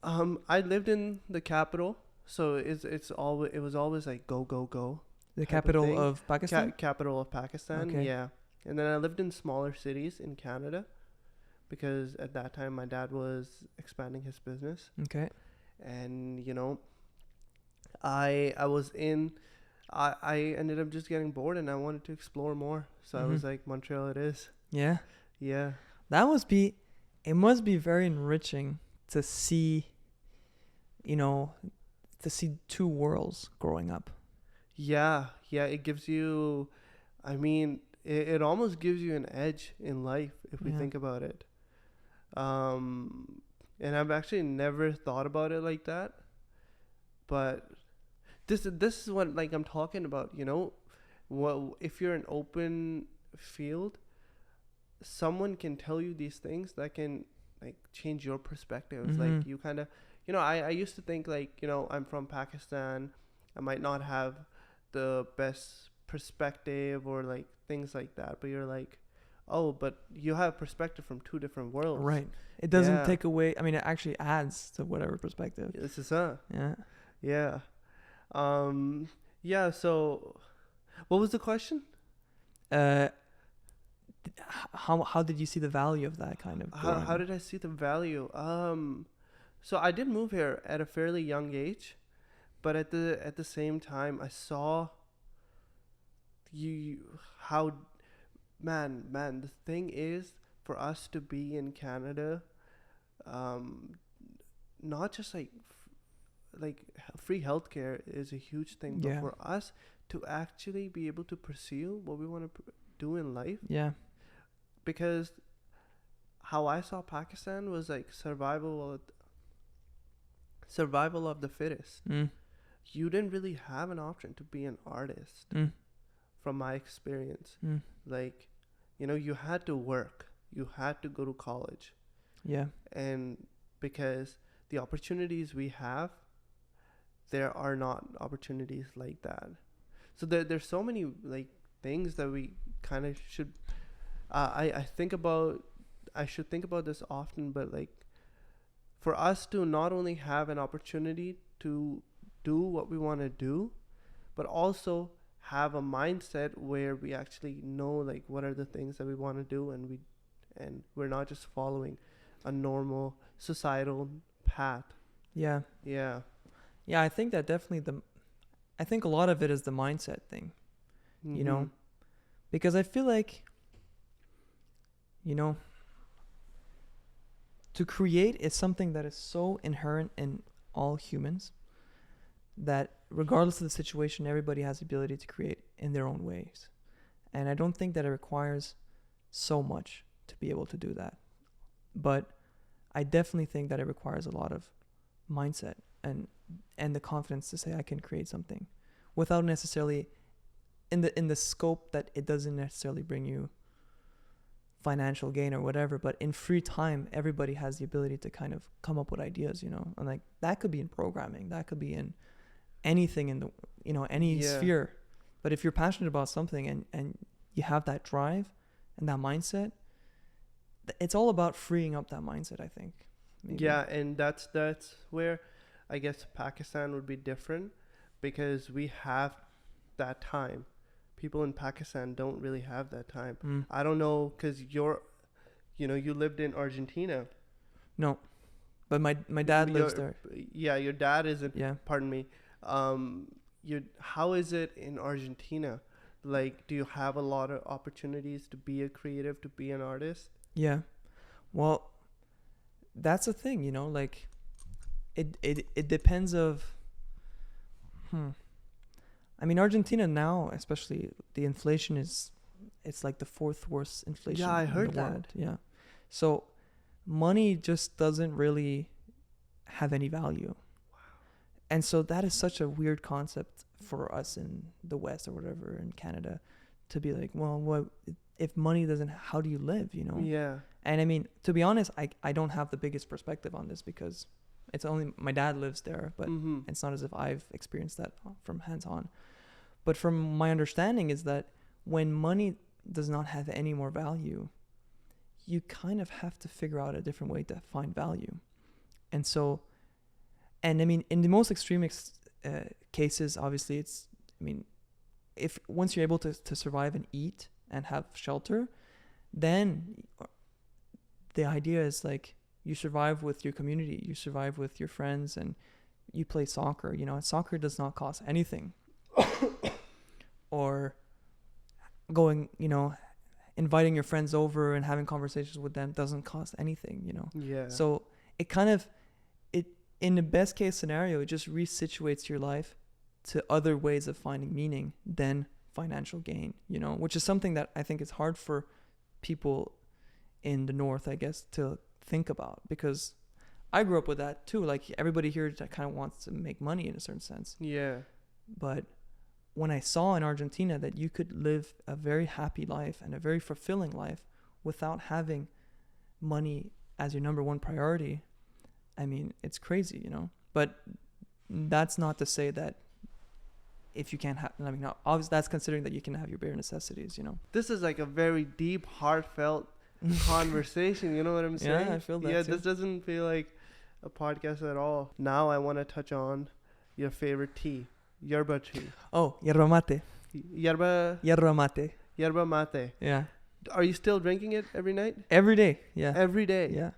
[SPEAKER 2] I lived in the capital, so it was always like go.
[SPEAKER 1] The capital of Pakistan?
[SPEAKER 2] Capital of Pakistan,
[SPEAKER 1] okay.
[SPEAKER 2] Yeah. And then I lived in smaller cities in Canada, because at that time my dad was expanding his business.
[SPEAKER 1] Okay.
[SPEAKER 2] And, you know, I ended up just getting bored, and I wanted to explore more. So I was like, Montreal it is.
[SPEAKER 1] Yeah.
[SPEAKER 2] Yeah.
[SPEAKER 1] It must be very enriching to see, you know, two worlds growing up.
[SPEAKER 2] Yeah, it gives you, I mean, it almost gives you an edge in life if we think about it. And I've actually never thought about it like that. But this is what like I'm talking about, you know. Well, if you're an open field, someone can tell you these things that can like change your perspective. Like you kind of, you know, I used to think like, you know, I'm from Pakistan, I might not have the best perspective or like things like that, but you're like, oh, but you have perspective from two different worlds.
[SPEAKER 1] Right. It doesn't
[SPEAKER 2] Yeah.
[SPEAKER 1] take away. I mean, it actually adds to whatever perspective.
[SPEAKER 2] This is
[SPEAKER 1] Yeah.
[SPEAKER 2] yeah. Yeah, so what was the question?
[SPEAKER 1] Uh, how did you see the value of that kind of growing
[SPEAKER 2] How
[SPEAKER 1] up?
[SPEAKER 2] did I see the value? So I did move here at a fairly young age, but at the same time I saw you how man the thing is for us to be in Canada, um not just like free healthcare is a huge thing, but
[SPEAKER 1] Yeah.
[SPEAKER 2] for us to actually be able to pursue what we want to do in life,
[SPEAKER 1] Yeah.
[SPEAKER 2] because how I saw Pakistan was like survival of the fittest.
[SPEAKER 1] Mm.
[SPEAKER 2] You didn't really have an option to be an artist,
[SPEAKER 1] Mm.
[SPEAKER 2] from my experience.
[SPEAKER 1] Mm.
[SPEAKER 2] Like, you had to work, you had to go to college,
[SPEAKER 1] Yeah.
[SPEAKER 2] and because the opportunities we have, there are not opportunities like that. So there's so many like things that we kind of should. I think about. I should think about this often, but like, for us to not only have an opportunity to do what we want to do, but also have a mindset where we actually know like what are the things that we want to do, and we're not just following a normal societal path.
[SPEAKER 1] Yeah.
[SPEAKER 2] Yeah.
[SPEAKER 1] Yeah. I think that definitely I think a lot of it is the mindset thing, you know,
[SPEAKER 2] Mhm.
[SPEAKER 1] because I feel like, you know, to create is something that is so inherent in all humans that regardless of the situation, everybody has the ability to create in their own ways. And I don't think that it requires so much to be able to do that. But I definitely think that it requires a lot of mindset and the confidence to say I can create something without necessarily in the scope that it doesn't necessarily bring you financial gain or whatever, but in free time everybody has the ability to kind of come up with ideas, and like that could be in programming, that could be in anything in the any
[SPEAKER 2] Yeah.
[SPEAKER 1] sphere. But if you're passionate about something and you have that drive and that mindset, it's all about freeing up that mindset, I think. Maybe.
[SPEAKER 2] Yeah, and that's where I guess Pakistan would be different, because we have that time. People in Pakistan don't really have that time.
[SPEAKER 1] Mm.
[SPEAKER 2] I don't know, because you lived in Argentina.
[SPEAKER 1] No, but my dad lives there.
[SPEAKER 2] Yeah, your dad isn't.
[SPEAKER 1] Yeah.
[SPEAKER 2] Pardon me. How is it in Argentina? Like, do you have a lot of opportunities to be a creative, to be an artist?
[SPEAKER 1] Yeah. Well, that's the thing, like it depends of I mean, Argentina now, especially the inflation it's like the fourth worst inflation
[SPEAKER 2] Yeah, I
[SPEAKER 1] in
[SPEAKER 2] heard
[SPEAKER 1] the
[SPEAKER 2] that.
[SPEAKER 1] world. Yeah. So money just doesn't really have any value. And so that is such a weird concept for us in the West or whatever, in Canada, to be like, well, what if money doesn't, how do you live,
[SPEAKER 2] Yeah.
[SPEAKER 1] And I mean, to be honest, I don't have the biggest perspective on this because it's only my dad lives there, but
[SPEAKER 2] Mm-hmm.
[SPEAKER 1] it's not as if I've experienced that from hands on. But from my understanding is that when money does not have any more value, you kind of have to figure out a different way to find value. And so, and I mean, in the most extreme cases, obviously if once you're able to survive and eat and have shelter, then the idea is like you survive with your community, you survive with your friends, and you play soccer. Soccer does not cost anything. Or going, inviting your friends over and having conversations with them doesn't cost anything,
[SPEAKER 2] Yeah.
[SPEAKER 1] So it kind of, in the best case scenario, it just resituates your life to other ways of finding meaning than financial gain, which is something that I think is hard for people in the North, I guess, to think about, because I grew up with that too. Like everybody here that kind of wants to make money in a certain sense.
[SPEAKER 2] Yeah.
[SPEAKER 1] But when I saw in Argentina that you could live a very happy life and a very fulfilling life without having money as your number one priority, I mean, it's crazy, But that's not to say that if you can't have, I mean, obviously that's considering that you can have your bare necessities, you know.
[SPEAKER 2] This is like a very deep, heartfelt conversation. You know what I'm saying?
[SPEAKER 1] Yeah, I feel that
[SPEAKER 2] Yeah,
[SPEAKER 1] too.
[SPEAKER 2] this doesn't feel like a podcast at all. Now I want to touch on your favorite tea, yerba tea.
[SPEAKER 1] Oh, yerba mate.
[SPEAKER 2] Yerba mate.
[SPEAKER 1] Yeah.
[SPEAKER 2] Are you still drinking it every night?
[SPEAKER 1] Every day. Yeah.
[SPEAKER 2] Every day.
[SPEAKER 1] Yeah.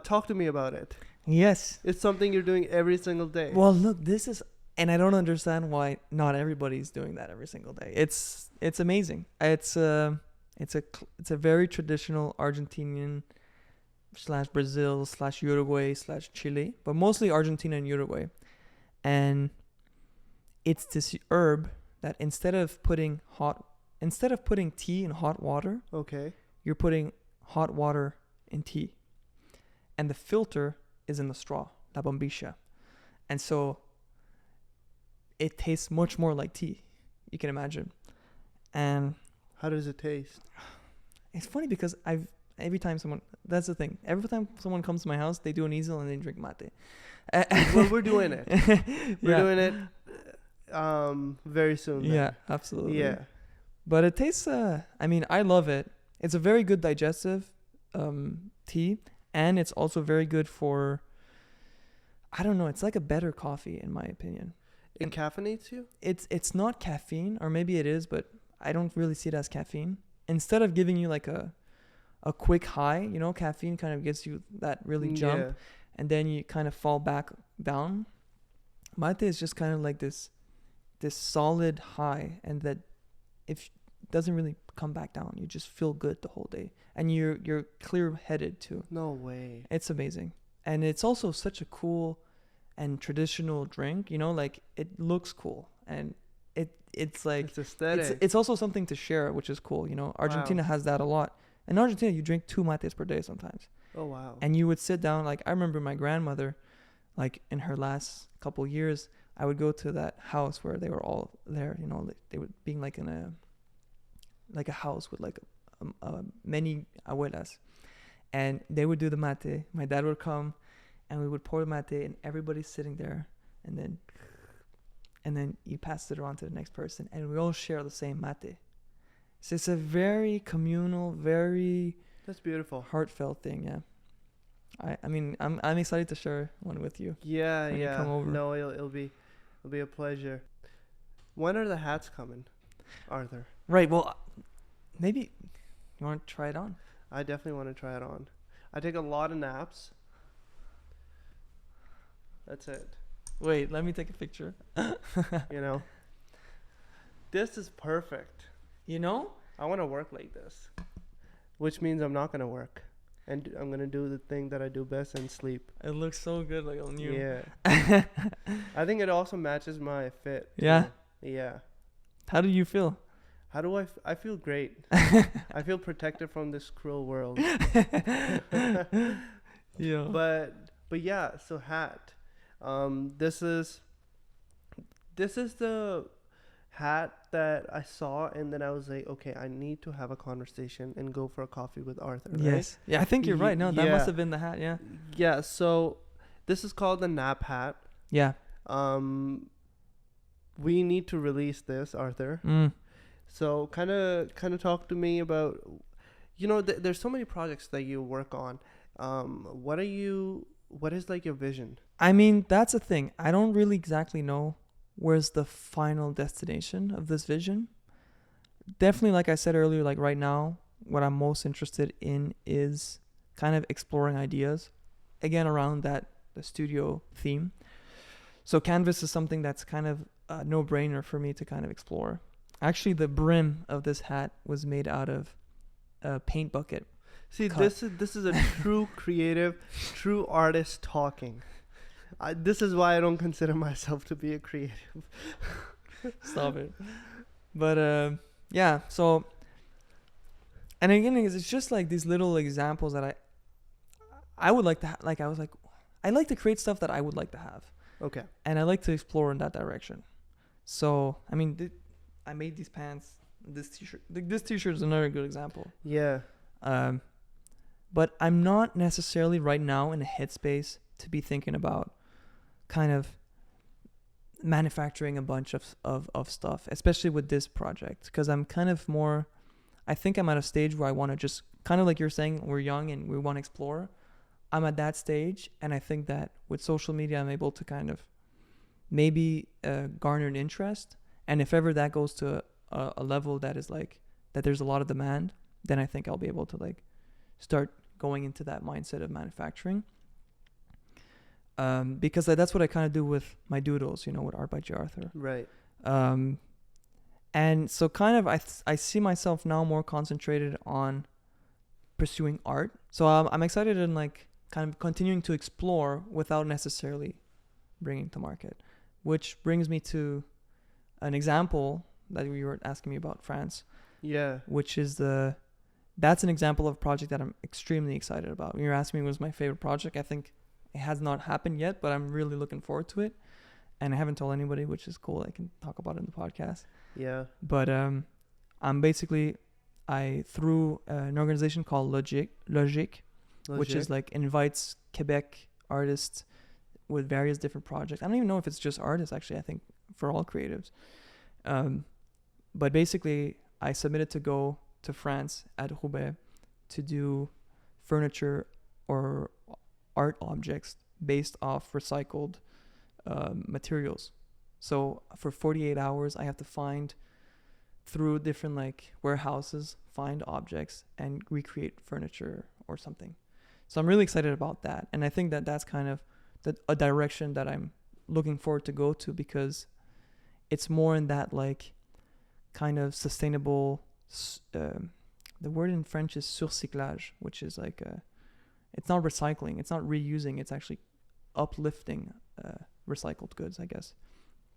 [SPEAKER 2] Talk to me about it.
[SPEAKER 1] Yes.
[SPEAKER 2] It's something you're doing every single day.
[SPEAKER 1] Well, look, this is, and I don't understand why not everybody's doing that every single day. It's amazing. It's a very traditional Argentinian / Brazil / Uruguay / Chile, but mostly Argentina and Uruguay. And it's this herb that instead of putting tea in hot water,
[SPEAKER 2] Okay.
[SPEAKER 1] you're putting hot water in tea. And the filter is in the straw, la bombilla. And so it tastes much more like tea, you can imagine. And
[SPEAKER 2] How does it taste?
[SPEAKER 1] it's funny because every time someone comes to my house, they do an easel and they drink mate.
[SPEAKER 2] Well, we're doing it. We're
[SPEAKER 1] Yeah.
[SPEAKER 2] doing it very soon. Then.
[SPEAKER 1] Yeah, absolutely.
[SPEAKER 2] Yeah.
[SPEAKER 1] But it tastes, I mean, I love it. It's a very good digestive tea. And it's also very good for, I don't know, it's like a better coffee in my opinion.
[SPEAKER 2] It caffeinates you?
[SPEAKER 1] It's not caffeine, or maybe it is, but I don't really see it as caffeine. Instead of giving you like a quick high, you know, caffeine kind of gives you that really jump,
[SPEAKER 2] Yeah.
[SPEAKER 1] and then you kind of fall back down. Mate is just kind of like this solid high, and that if doesn't really come back down, you just feel good the whole day, and you're clear-headed too.
[SPEAKER 2] No way.
[SPEAKER 1] It's amazing. And it's also such a cool and traditional drink, you know, like it looks cool, and it's like
[SPEAKER 2] It's aesthetic.
[SPEAKER 1] it's also something to share, which is cool, you know. Argentina has that a lot. In Argentina, you drink 2 mates per day sometimes.
[SPEAKER 2] Oh wow.
[SPEAKER 1] And you would sit down, like I remember my grandmother, like in her last couple years, I would go to that house where they were all there, you know, they would being like in a house with like many abuelas, and they would do the mate. My dad would come and we would pour the mate, and everybody's sitting there, and then you pass it around to the next person, and we all share the same mate. So it's a very communal, very
[SPEAKER 2] That's beautiful.
[SPEAKER 1] heartfelt thing. Yeah. I mean, I'm excited to share one with you.
[SPEAKER 2] Yeah,
[SPEAKER 1] when you
[SPEAKER 2] yeah.
[SPEAKER 1] come over.
[SPEAKER 2] No, it'll be a pleasure. When are the hats coming, Arthur?
[SPEAKER 1] Right. Well, maybe you want to try it on.
[SPEAKER 2] I definitely want to try it on. I take a lot of naps. That's it.
[SPEAKER 1] Wait, let me take a picture.
[SPEAKER 2] You know. This is perfect.
[SPEAKER 1] You know?
[SPEAKER 2] I want to work like this, which means I'm not gonna work, and I'm gonna do the thing that I do best and sleep.
[SPEAKER 1] It looks so good, like on you.
[SPEAKER 2] Yeah. I think it also matches my fit.
[SPEAKER 1] Yeah?
[SPEAKER 2] Too. Yeah.
[SPEAKER 1] How do you feel?
[SPEAKER 2] How do I feel great. I feel protected from this cruel world.
[SPEAKER 1] Yeah.
[SPEAKER 2] But yeah, so hat. This is the hat that I saw, and then I was like, okay, I need to have a conversation and go for a coffee with Arthur. Right?
[SPEAKER 1] Yes. Yeah, I think you're right. No, that
[SPEAKER 2] Yeah.
[SPEAKER 1] must have been the hat. Yeah.
[SPEAKER 2] Yeah. So this is called the nap hat.
[SPEAKER 1] Yeah.
[SPEAKER 2] We need to release this, Arthur. So kind of talk to me about, you know, there's so many projects that you work on. What is like your vision?
[SPEAKER 1] I mean, that's the thing. I don't really exactly know where's the final destination of this vision. Definitely, like I said earlier, like right now, what I'm most interested in is kind of exploring ideas, again, around the studio theme. So canvas is something that's kind of a no-brainer for me to kind of explore. Actually, the brim of this hat was made out of a paint bucket.
[SPEAKER 2] See,
[SPEAKER 1] cut.
[SPEAKER 2] this is a true creative, true artist talking. This is why I don't consider myself to be a creative.
[SPEAKER 1] Stop it. But yeah, so, and again, it's just like these little examples that I would like to like. I was like, I like to create stuff that I would like to have.
[SPEAKER 2] Okay.
[SPEAKER 1] And I like to explore in that direction. So I mean, I made these pants, this t-shirt. This t-shirt is another good example.
[SPEAKER 2] Yeah.
[SPEAKER 1] But I'm not necessarily right now in a headspace to be thinking about kind of manufacturing a bunch of stuff, especially with this project, because I'm kind of more, I think I'm at a stage where I want to just kind of like you're saying, we're young and we want to explore. I'm at that stage, and I think that with social media, I'm able to kind of maybe garner an interest. And if ever that goes to a level that is like that there's a lot of demand, then I think I'll be able to like start going into that mindset of manufacturing. Because that's what I kind of do with my doodles, with Art by J. Arthur.
[SPEAKER 2] Right.
[SPEAKER 1] And so kind of I see myself now more concentrated on pursuing art. So I'm excited and like kind of continuing to explore without necessarily bringing to market, which brings me to an example that you were asking me about, France.
[SPEAKER 2] Yeah.
[SPEAKER 1] Which is that's an example of a project that I'm extremely excited about. When you're asking me what was my favorite project, I think it has not happened yet, but I'm really looking forward to it. And I haven't told anybody, which is cool. I can talk about it in the podcast.
[SPEAKER 2] Yeah.
[SPEAKER 1] But I through an organization called Logic, which is like invites Quebec artists with various different projects. I don't even know if it's just artists, actually. I think for all creatives. But basically, I submitted to go to France at Roubaix to do furniture or art objects based off recycled materials. So for 48 hours, I have to find through different like warehouses, find objects and recreate furniture or something. So I'm really excited about that. And I think that that's kind of a direction that I'm looking forward to go to, because it's more in that like kind of sustainable, the word in French is surcyclage, which is like it's not recycling, it's not reusing, it's actually uplifting recycled goods, I guess.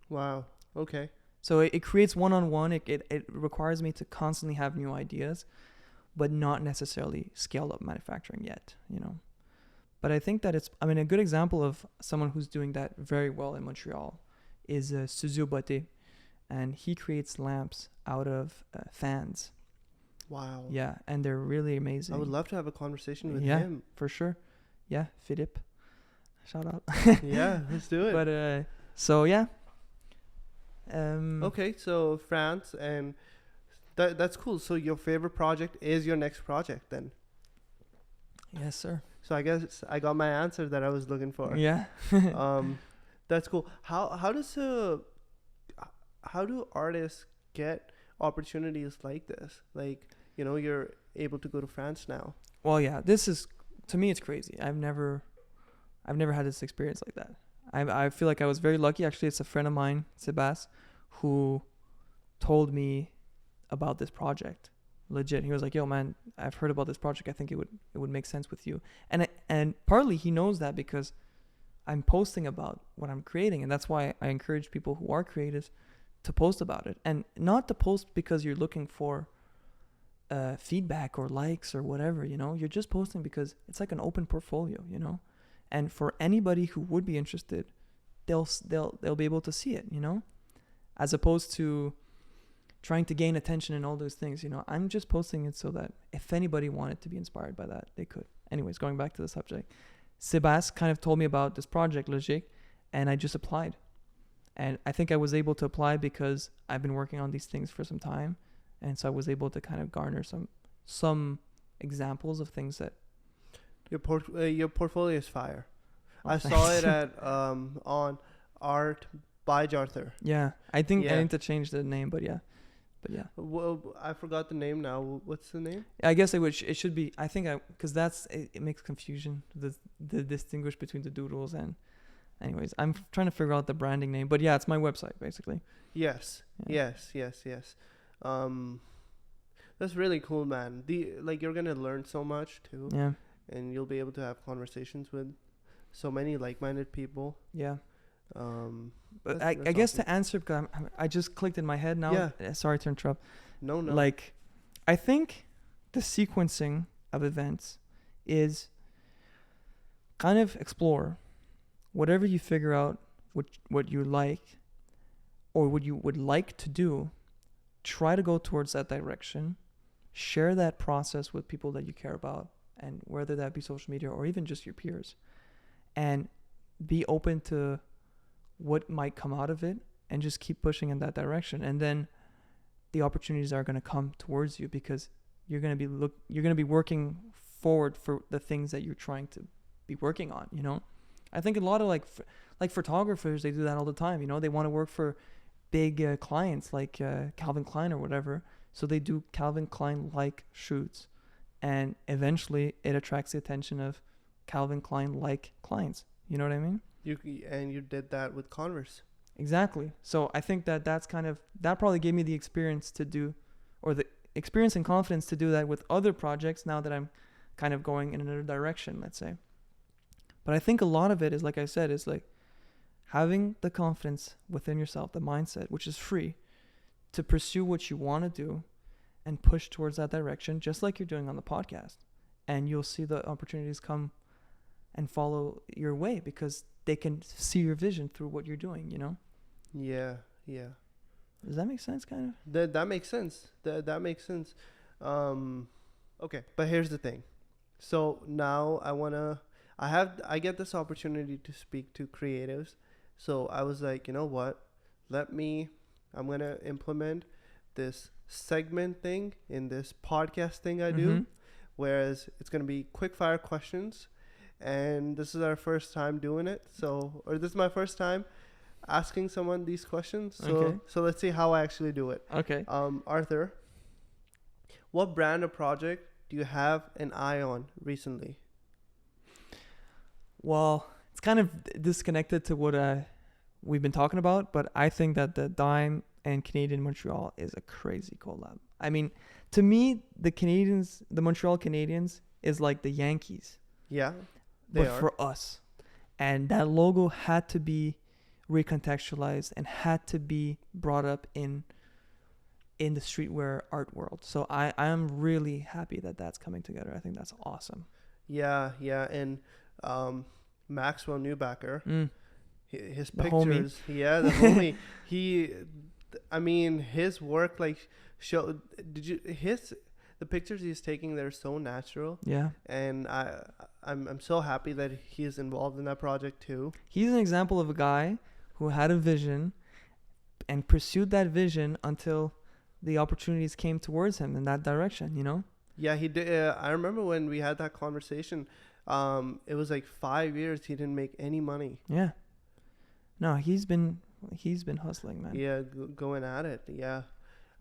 [SPEAKER 2] Wow. Okay.
[SPEAKER 1] So it creates one-on-one. It requires me to constantly have new ideas, but not necessarily scaled up manufacturing yet, But I think that a good example of someone who's doing that very well in Montreal is Studio Beauté, and he creates lamps out of fans.
[SPEAKER 2] Wow.
[SPEAKER 1] Yeah, and they're really amazing.
[SPEAKER 2] I would love to have a conversation with
[SPEAKER 1] him.
[SPEAKER 2] him.
[SPEAKER 1] For sure. Yeah, Philippe. Shout out.
[SPEAKER 2] Yeah, let's do it.
[SPEAKER 1] But so yeah.
[SPEAKER 2] Okay, so France, and that's cool. So your favorite project is your next project then?
[SPEAKER 1] Yes, sir.
[SPEAKER 2] So I guess I got my answer that I was looking for.
[SPEAKER 1] Yeah.
[SPEAKER 2] That's cool. How do artists get opportunities like this? Like, you're able to go to France now.
[SPEAKER 1] Well, yeah, this is, to me, it's crazy. I've never had this experience like that. I feel like I was very lucky. Actually, it's a friend of mine, Sebas, who told me about this project. Legit. He was like, yo, man, I've heard about this project. I think it would make sense with you. And partly he knows that because I'm posting about what I'm creating. And that's why I encourage people who are creatives to post about it. And not to post because you're looking for feedback or likes or whatever, You're just posting because it's like an open portfolio, And for anybody who would be interested, they'll be able to see it, as opposed to trying to gain attention and all those things. I'm just posting it so that if anybody wanted to be inspired by that, they could. Anyways, going back to the subject, Sebas kind of told me about this project, Logic, and I just applied. And I think I was able to apply because I've been working on these things for some time, and so I was able to kind of garner some examples of things that.
[SPEAKER 2] Your portfolio is fire.
[SPEAKER 1] Oh,
[SPEAKER 2] I saw it at on Art by J. Arthur.
[SPEAKER 1] Yeah, I think I need to change the name, but yeah.
[SPEAKER 2] Well, I forgot the name now. What's the name?
[SPEAKER 1] I guess it should be. I think because it makes confusion the distinguish between the doodles and. Anyways, I'm trying to figure out the branding name, but yeah, it's my website basically.
[SPEAKER 2] Yes.
[SPEAKER 1] Yeah.
[SPEAKER 2] Yes. That's really cool, man. You're gonna learn so much too.
[SPEAKER 1] Yeah.
[SPEAKER 2] And you'll be able to have conversations with so many like-minded people.
[SPEAKER 1] Yeah. But
[SPEAKER 2] that's
[SPEAKER 1] I guess
[SPEAKER 2] awesome.
[SPEAKER 1] to answer, because I just clicked in my head now.
[SPEAKER 2] Yeah.
[SPEAKER 1] Sorry to interrupt.
[SPEAKER 2] No.
[SPEAKER 1] Like, I think the sequencing of events is kind of explore whatever you figure out what you like or what you would like to do. Try to go towards that direction. Share that process with people that you care about, and whether that be social media or even just your peers, and be open to what might come out of it, and just keep pushing in that direction. And then the opportunities are going to come towards you, because you're going to be working forward for the things that you're trying to be working on, you know? I think a lot of like photographers, they do that all the time, you know? They want to work for big clients like Calvin Klein or whatever. So they do Calvin Klein like shoots, and eventually it attracts the attention of Calvin Klein like clients. You know what I mean?
[SPEAKER 2] You did that with Converse.
[SPEAKER 1] Exactly. So I think that that probably gave me the experience to do, or the experience and confidence to do that with other projects, now that I'm kind of going in another direction, let's say. But I think a lot of it is, like I said, is like having the confidence within yourself, the mindset, which is free, to pursue what you want to do and push towards that direction, just like you're doing on the podcast. And you'll see the opportunities come and follow your way, because they can see your vision through what you're doing, you know?
[SPEAKER 2] Yeah.
[SPEAKER 1] Does that make sense, kind of?
[SPEAKER 2] That makes sense. That makes sense. Okay, but here's the thing. So now I get this opportunity to speak to creatives. So I was like, you know what? I'm going to implement this segment thing in this podcast thing I do, whereas it's going to be quick fire questions. And this is our first time doing it. This is my first time asking someone these questions. So let's see how I actually do it.
[SPEAKER 1] Okay.
[SPEAKER 2] Arthur, what brand or project do you have an eye on recently?
[SPEAKER 1] Well, it's kind of disconnected to what we've been talking about, but I think that the Dime and Canadian Montreal is a crazy collab. I mean, to me, the Montreal Canadiens is like the Yankees.
[SPEAKER 2] Yeah,
[SPEAKER 1] but for us. And that logo had to be recontextualized and had to be brought up in the streetwear art world. So I am really happy that that's coming together. I think that's awesome.
[SPEAKER 2] Yeah, and Maxwell Newbacker, his
[SPEAKER 1] the
[SPEAKER 2] pictures,
[SPEAKER 1] homie.
[SPEAKER 2] Yeah, the homie. His work, like, the pictures he's taking, they're so natural.
[SPEAKER 1] Yeah.
[SPEAKER 2] And I'm so happy that he is involved in that project too.
[SPEAKER 1] He's an example of a guy who had a vision and pursued that vision until the opportunities came towards him in that direction, you know?
[SPEAKER 2] Yeah, he did. I remember when we had that conversation, it was like 5 years he didn't make any money.
[SPEAKER 1] Yeah. No, he's been hustling, man.
[SPEAKER 2] Yeah, going at it. Yeah.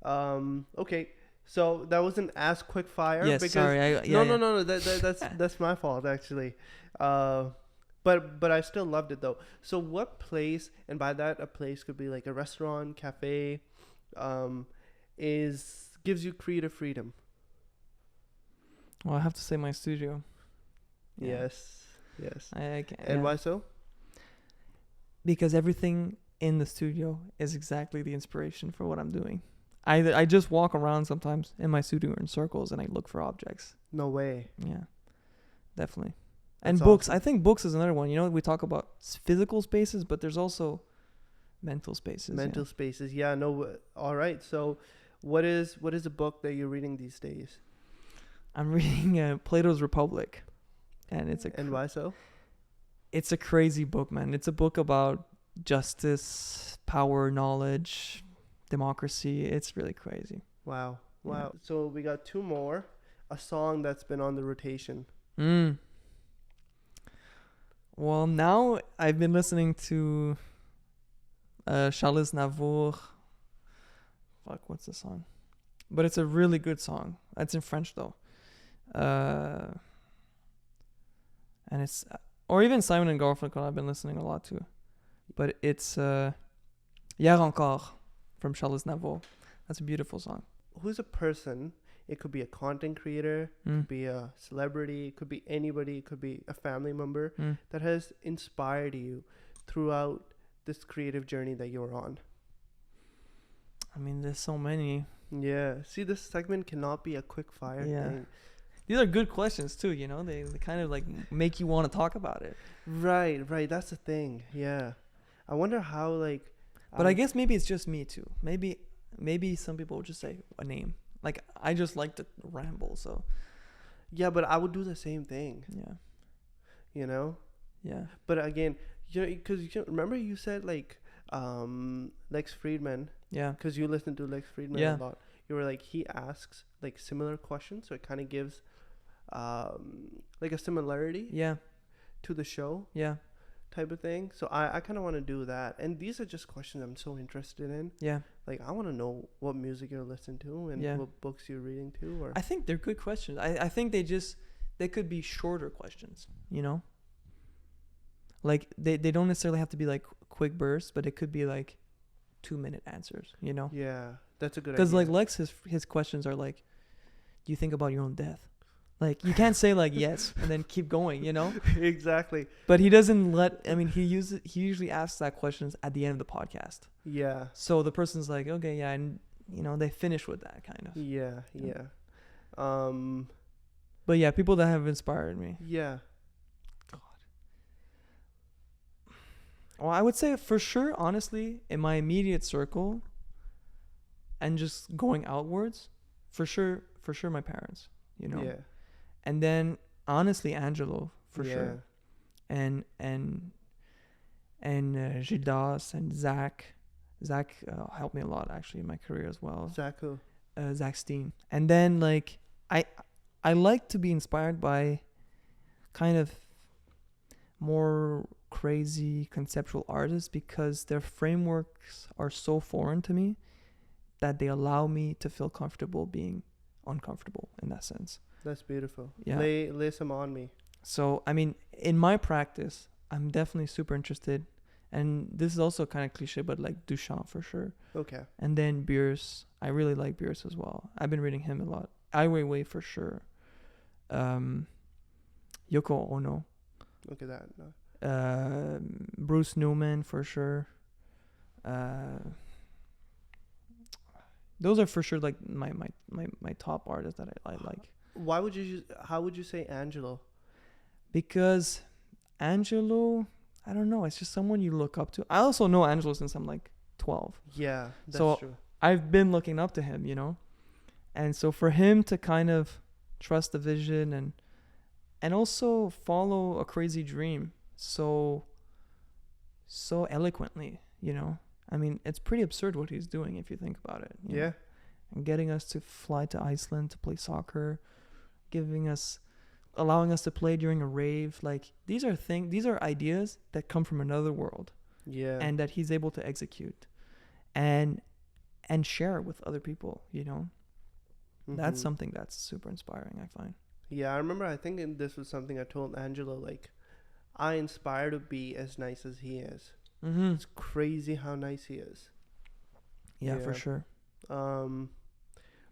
[SPEAKER 2] Okay. So that wasn't as quick fire.
[SPEAKER 1] Yes,
[SPEAKER 2] because
[SPEAKER 1] sorry.
[SPEAKER 2] No. That's my fault, actually. But I still loved it though. So what place, and by that a place could be like a restaurant, cafe, gives you creative freedom?
[SPEAKER 1] Well, I have to say my studio. Yeah.
[SPEAKER 2] Yes.
[SPEAKER 1] I can,
[SPEAKER 2] and why so?
[SPEAKER 1] Because everything in the studio is exactly the inspiration for what I'm doing. I just walk around sometimes in my studio in circles and I look for objects.
[SPEAKER 2] No way.
[SPEAKER 1] Yeah, definitely.
[SPEAKER 2] That's
[SPEAKER 1] and books.
[SPEAKER 2] awesome.
[SPEAKER 1] I think books is another one. You know, we talk about physical spaces, but there's also mental spaces.
[SPEAKER 2] Spaces. Yeah. No. All right. So, what is a book that you're reading these days?
[SPEAKER 1] I'm reading Plato's Republic, and
[SPEAKER 2] and why so?
[SPEAKER 1] It's a crazy book, man. It's a book about justice, power, knowledge, democracy. It's really crazy.
[SPEAKER 2] Wow. So we got two more. A song that's been on the rotation.
[SPEAKER 1] Well, now I've been listening to Charles Navour. Fuck, what's the song? But it's a really good song. It's in French though. And it's, or even Simon and Garfunkel I've been listening a lot to. But it's Hier encore from Charles Navour. That's a beautiful song.
[SPEAKER 2] Who's a person? It could be a content creator, it could be a celebrity, it could be anybody, it could be a family member that has inspired you throughout this creative journey that you're on.
[SPEAKER 1] I mean, there's so many.
[SPEAKER 2] Yeah. See, this segment cannot be a quick fire thing.
[SPEAKER 1] These are good questions too, you know? They kind of like make you want to talk about it.
[SPEAKER 2] Right. That's the thing. Yeah. I wonder how, like...
[SPEAKER 1] But I guess maybe it's just me too. Maybe some people would just say a name. Like, I just like to ramble, so...
[SPEAKER 2] Yeah, but I would do the same thing.
[SPEAKER 1] Yeah.
[SPEAKER 2] You know?
[SPEAKER 1] Yeah.
[SPEAKER 2] But again, because remember you said like Lex Friedman,
[SPEAKER 1] Yeah.
[SPEAKER 2] because you listen to Lex Friedman
[SPEAKER 1] Yeah.
[SPEAKER 2] a lot. You were like, he asks like similar questions, so it kind of gives like a similarity
[SPEAKER 1] Yeah.
[SPEAKER 2] to the show
[SPEAKER 1] Yeah.
[SPEAKER 2] type of thing. So I kind of want to do that. And these are just questions I'm so interested in.
[SPEAKER 1] Yeah.
[SPEAKER 2] Like, I want to know what music you're listening to and
[SPEAKER 1] Yeah.
[SPEAKER 2] what books you're reading to. Or
[SPEAKER 1] I think they're good questions. I think they could be shorter questions, you know? Like they don't necessarily have to be like quick bursts, but it could be like 2-minute answers, you know?
[SPEAKER 2] yeah, that's a good idea.
[SPEAKER 1] Because like Lex, his questions are like, do you think about your own death? Like you can't say like yes and then keep going, you know?
[SPEAKER 2] Exactly.
[SPEAKER 1] But he doesn't he usually asks that questions at the end of the podcast.
[SPEAKER 2] Yeah.
[SPEAKER 1] So the person's like, okay, yeah, and you know, they finish with that kind of.
[SPEAKER 2] Yeah. Yeah.
[SPEAKER 1] But yeah, people that have inspired me.
[SPEAKER 2] Yeah.
[SPEAKER 1] Well, I would say for sure, honestly, in my immediate circle and just going outwards, for sure my parents, you know.
[SPEAKER 2] Yeah.
[SPEAKER 1] And then honestly, Angelo, for
[SPEAKER 2] Yeah.
[SPEAKER 1] sure. And Gildas and Zach. Zach helped me a lot actually in my career as well.
[SPEAKER 2] Zach who?
[SPEAKER 1] Zach Steen. And then like I like to be inspired by kind of more crazy conceptual artists because their frameworks are so foreign to me that they allow me to feel comfortable being uncomfortable in that sense.
[SPEAKER 2] That's beautiful.
[SPEAKER 1] Yeah.
[SPEAKER 2] Lay some on me.
[SPEAKER 1] So, I mean, in my practice, I'm definitely super interested. And this is also kind of cliche, but like Duchamp for sure.
[SPEAKER 2] Okay.
[SPEAKER 1] And then Bierce. I really like Bierce as well. I've been reading him a lot. Ai Weiwei for sure. Yoko Ono.
[SPEAKER 2] Look at that. No.
[SPEAKER 1] Bruce Newman for sure. Those are for sure like my top artists that I like.
[SPEAKER 2] How would you say Angelo?
[SPEAKER 1] Because Angelo, I don't know, it's just someone you look up to. I also know Angelo since I'm like 12.
[SPEAKER 2] Yeah, that's
[SPEAKER 1] So
[SPEAKER 2] true.
[SPEAKER 1] I've been looking up to him, you know? And so for him to kind of trust the vision and also follow a crazy dream so eloquently, you know? I mean, it's pretty absurd what he's doing if you think about it. You know? And getting us to fly to Iceland to play soccer, allowing us to play during a rave. Like these are ideas that come from another world.
[SPEAKER 2] Yeah.
[SPEAKER 1] And that he's able to execute and share with other people, you know? Mm-hmm. That's something that's super inspiring, I find.
[SPEAKER 2] Yeah, I remember this was something I told Angelo, like, I inspire to be as nice as he is.
[SPEAKER 1] Mm-hmm.
[SPEAKER 2] It's crazy how nice he is.
[SPEAKER 1] Yeah, for sure.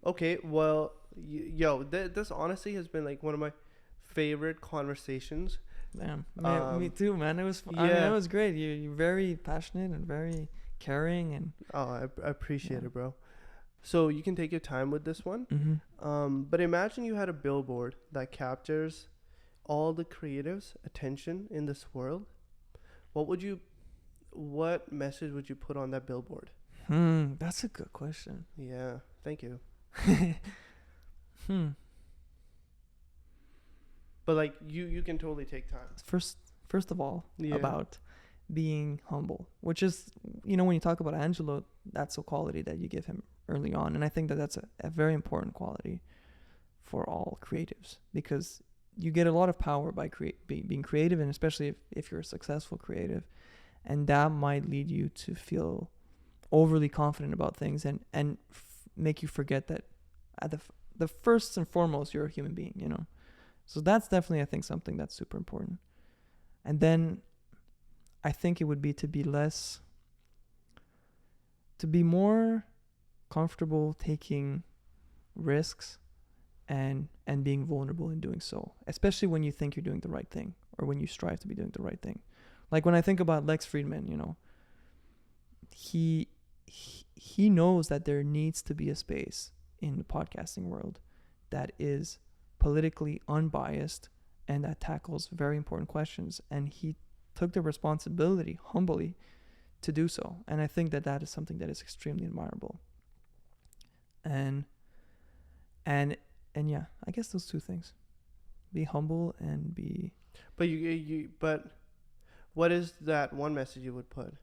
[SPEAKER 2] Okay, well, this honestly has been like one of my favorite conversations.
[SPEAKER 1] Damn, me too, man. It was fun.
[SPEAKER 2] Yeah.
[SPEAKER 1] I mean, it was great. You're very passionate and very caring, and
[SPEAKER 2] I appreciate it, bro. So you can take your time with this one.
[SPEAKER 1] Mm-hmm.
[SPEAKER 2] But imagine you had a billboard that captures all the creatives' attention in this world. What message would you put on that billboard?
[SPEAKER 1] That's a good question.
[SPEAKER 2] Yeah, thank you. But like you can totally take time.
[SPEAKER 1] First of all, about being humble, which is, you know, when you talk about Angelo, that's a quality that you give him early on, and I think that that's a very important quality for all creatives, because you get a lot of power by being creative, and especially if you're a successful creative, and that might lead you to feel overly confident about things and make you forget that at the first and foremost you're a human being, you know. So that's definitely, I think, something that's super important. And then I think it would be to be more comfortable taking risks and being vulnerable in doing so, especially when you think you're doing the right thing or when you strive to be doing the right thing. Like when I think about Lex Friedman, you know, he knows that there needs to be a space in the podcasting world that is politically unbiased and that tackles very important questions, and he took the responsibility humbly to do so. And I think that is something that is extremely admirable. And yeah, I guess those two things: be humble and be.
[SPEAKER 2] But What is that one message you would put?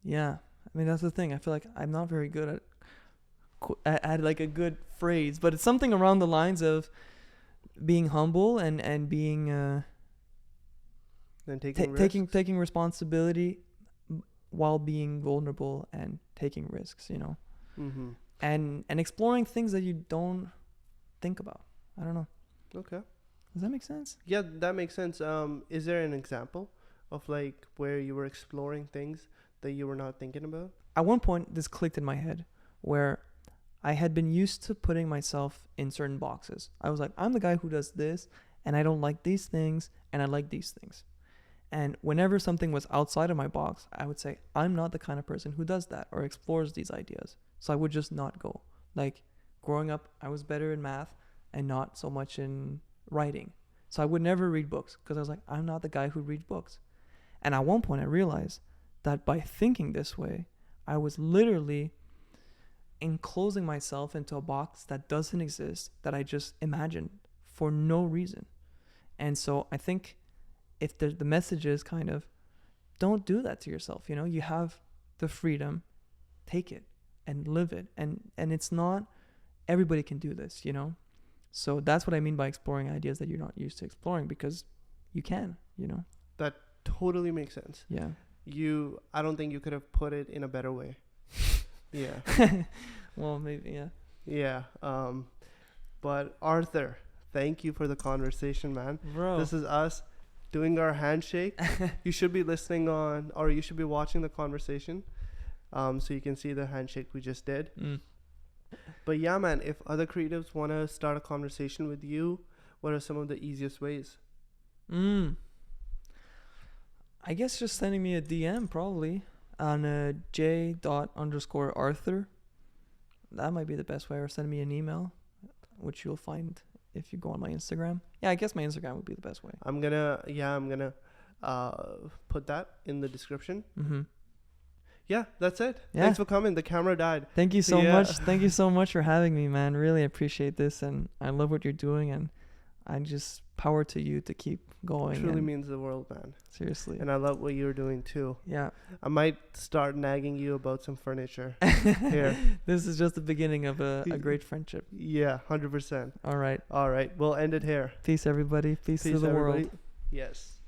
[SPEAKER 1] Yeah. I mean, that's the thing. I feel like I'm not very good at like a good phrase, but it's something around the lines of being humble and being
[SPEAKER 2] And taking risks?
[SPEAKER 1] taking responsibility while being vulnerable and taking risks,
[SPEAKER 2] Mm-hmm.
[SPEAKER 1] and exploring things that you don't think about. I don't know.
[SPEAKER 2] Okay.
[SPEAKER 1] Does that make sense?
[SPEAKER 2] Yeah, that makes sense. Is there an example of like where you were exploring things that you were not thinking about?
[SPEAKER 1] At one point, this clicked in my head where I had been used to putting myself in certain boxes. I was like, I'm the guy who does this, and I don't like these things, and I like these things. And whenever something was outside of my box, I would say, I'm not the kind of person who does that or explores these ideas. So I would just not go. Like growing up, I was better in math and not so much in writing. So I would never read books because I was like, I'm not the guy who reads books. And at one point I realized that by thinking this way, I was literally enclosing myself into a box that doesn't exist, that I just imagined for no reason. And so I think if the message is kind of, don't do that to yourself. You have the freedom, take it and live it. And it's not, everybody can do this, So that's what I mean by exploring ideas that you're not used to exploring, because you can,
[SPEAKER 2] That totally makes sense.
[SPEAKER 1] Yeah.
[SPEAKER 2] I don't think you could have put it in a better way. Yeah.
[SPEAKER 1] Well, maybe, yeah.
[SPEAKER 2] Yeah. But Arthur, thank you for the conversation, man.
[SPEAKER 1] Bro.
[SPEAKER 2] This is us doing our handshake. You should be listening on, or you should be watching the conversation, so you can see the handshake we just did. But yeah, man, if other creatives want to start a conversation with you, what are some of the easiest ways?
[SPEAKER 1] I guess just sending me a DM probably on j._Arthur. That might be the best way, or send me an email, which you'll find if you go on my Instagram. Yeah, I guess my Instagram would be the best way.
[SPEAKER 2] I'm gonna put that in the description. Yeah, that's it.
[SPEAKER 1] Yeah.
[SPEAKER 2] Thanks for coming. The camera died.
[SPEAKER 1] Thank you so much. Thank you so much for having me, man. Really appreciate this, and I love what you're doing, and I just power to you to keep going.
[SPEAKER 2] Truly means the world, man.
[SPEAKER 1] Seriously.
[SPEAKER 2] And I love what you're doing too.
[SPEAKER 1] Yeah.
[SPEAKER 2] I might start nagging you about some furniture here.
[SPEAKER 1] This is just the beginning of a great friendship.
[SPEAKER 2] Yeah, 100%.
[SPEAKER 1] All right.
[SPEAKER 2] All right. We'll end it here.
[SPEAKER 1] Peace, everybody. Peace to the
[SPEAKER 2] everybody.
[SPEAKER 1] world.
[SPEAKER 2] Yes.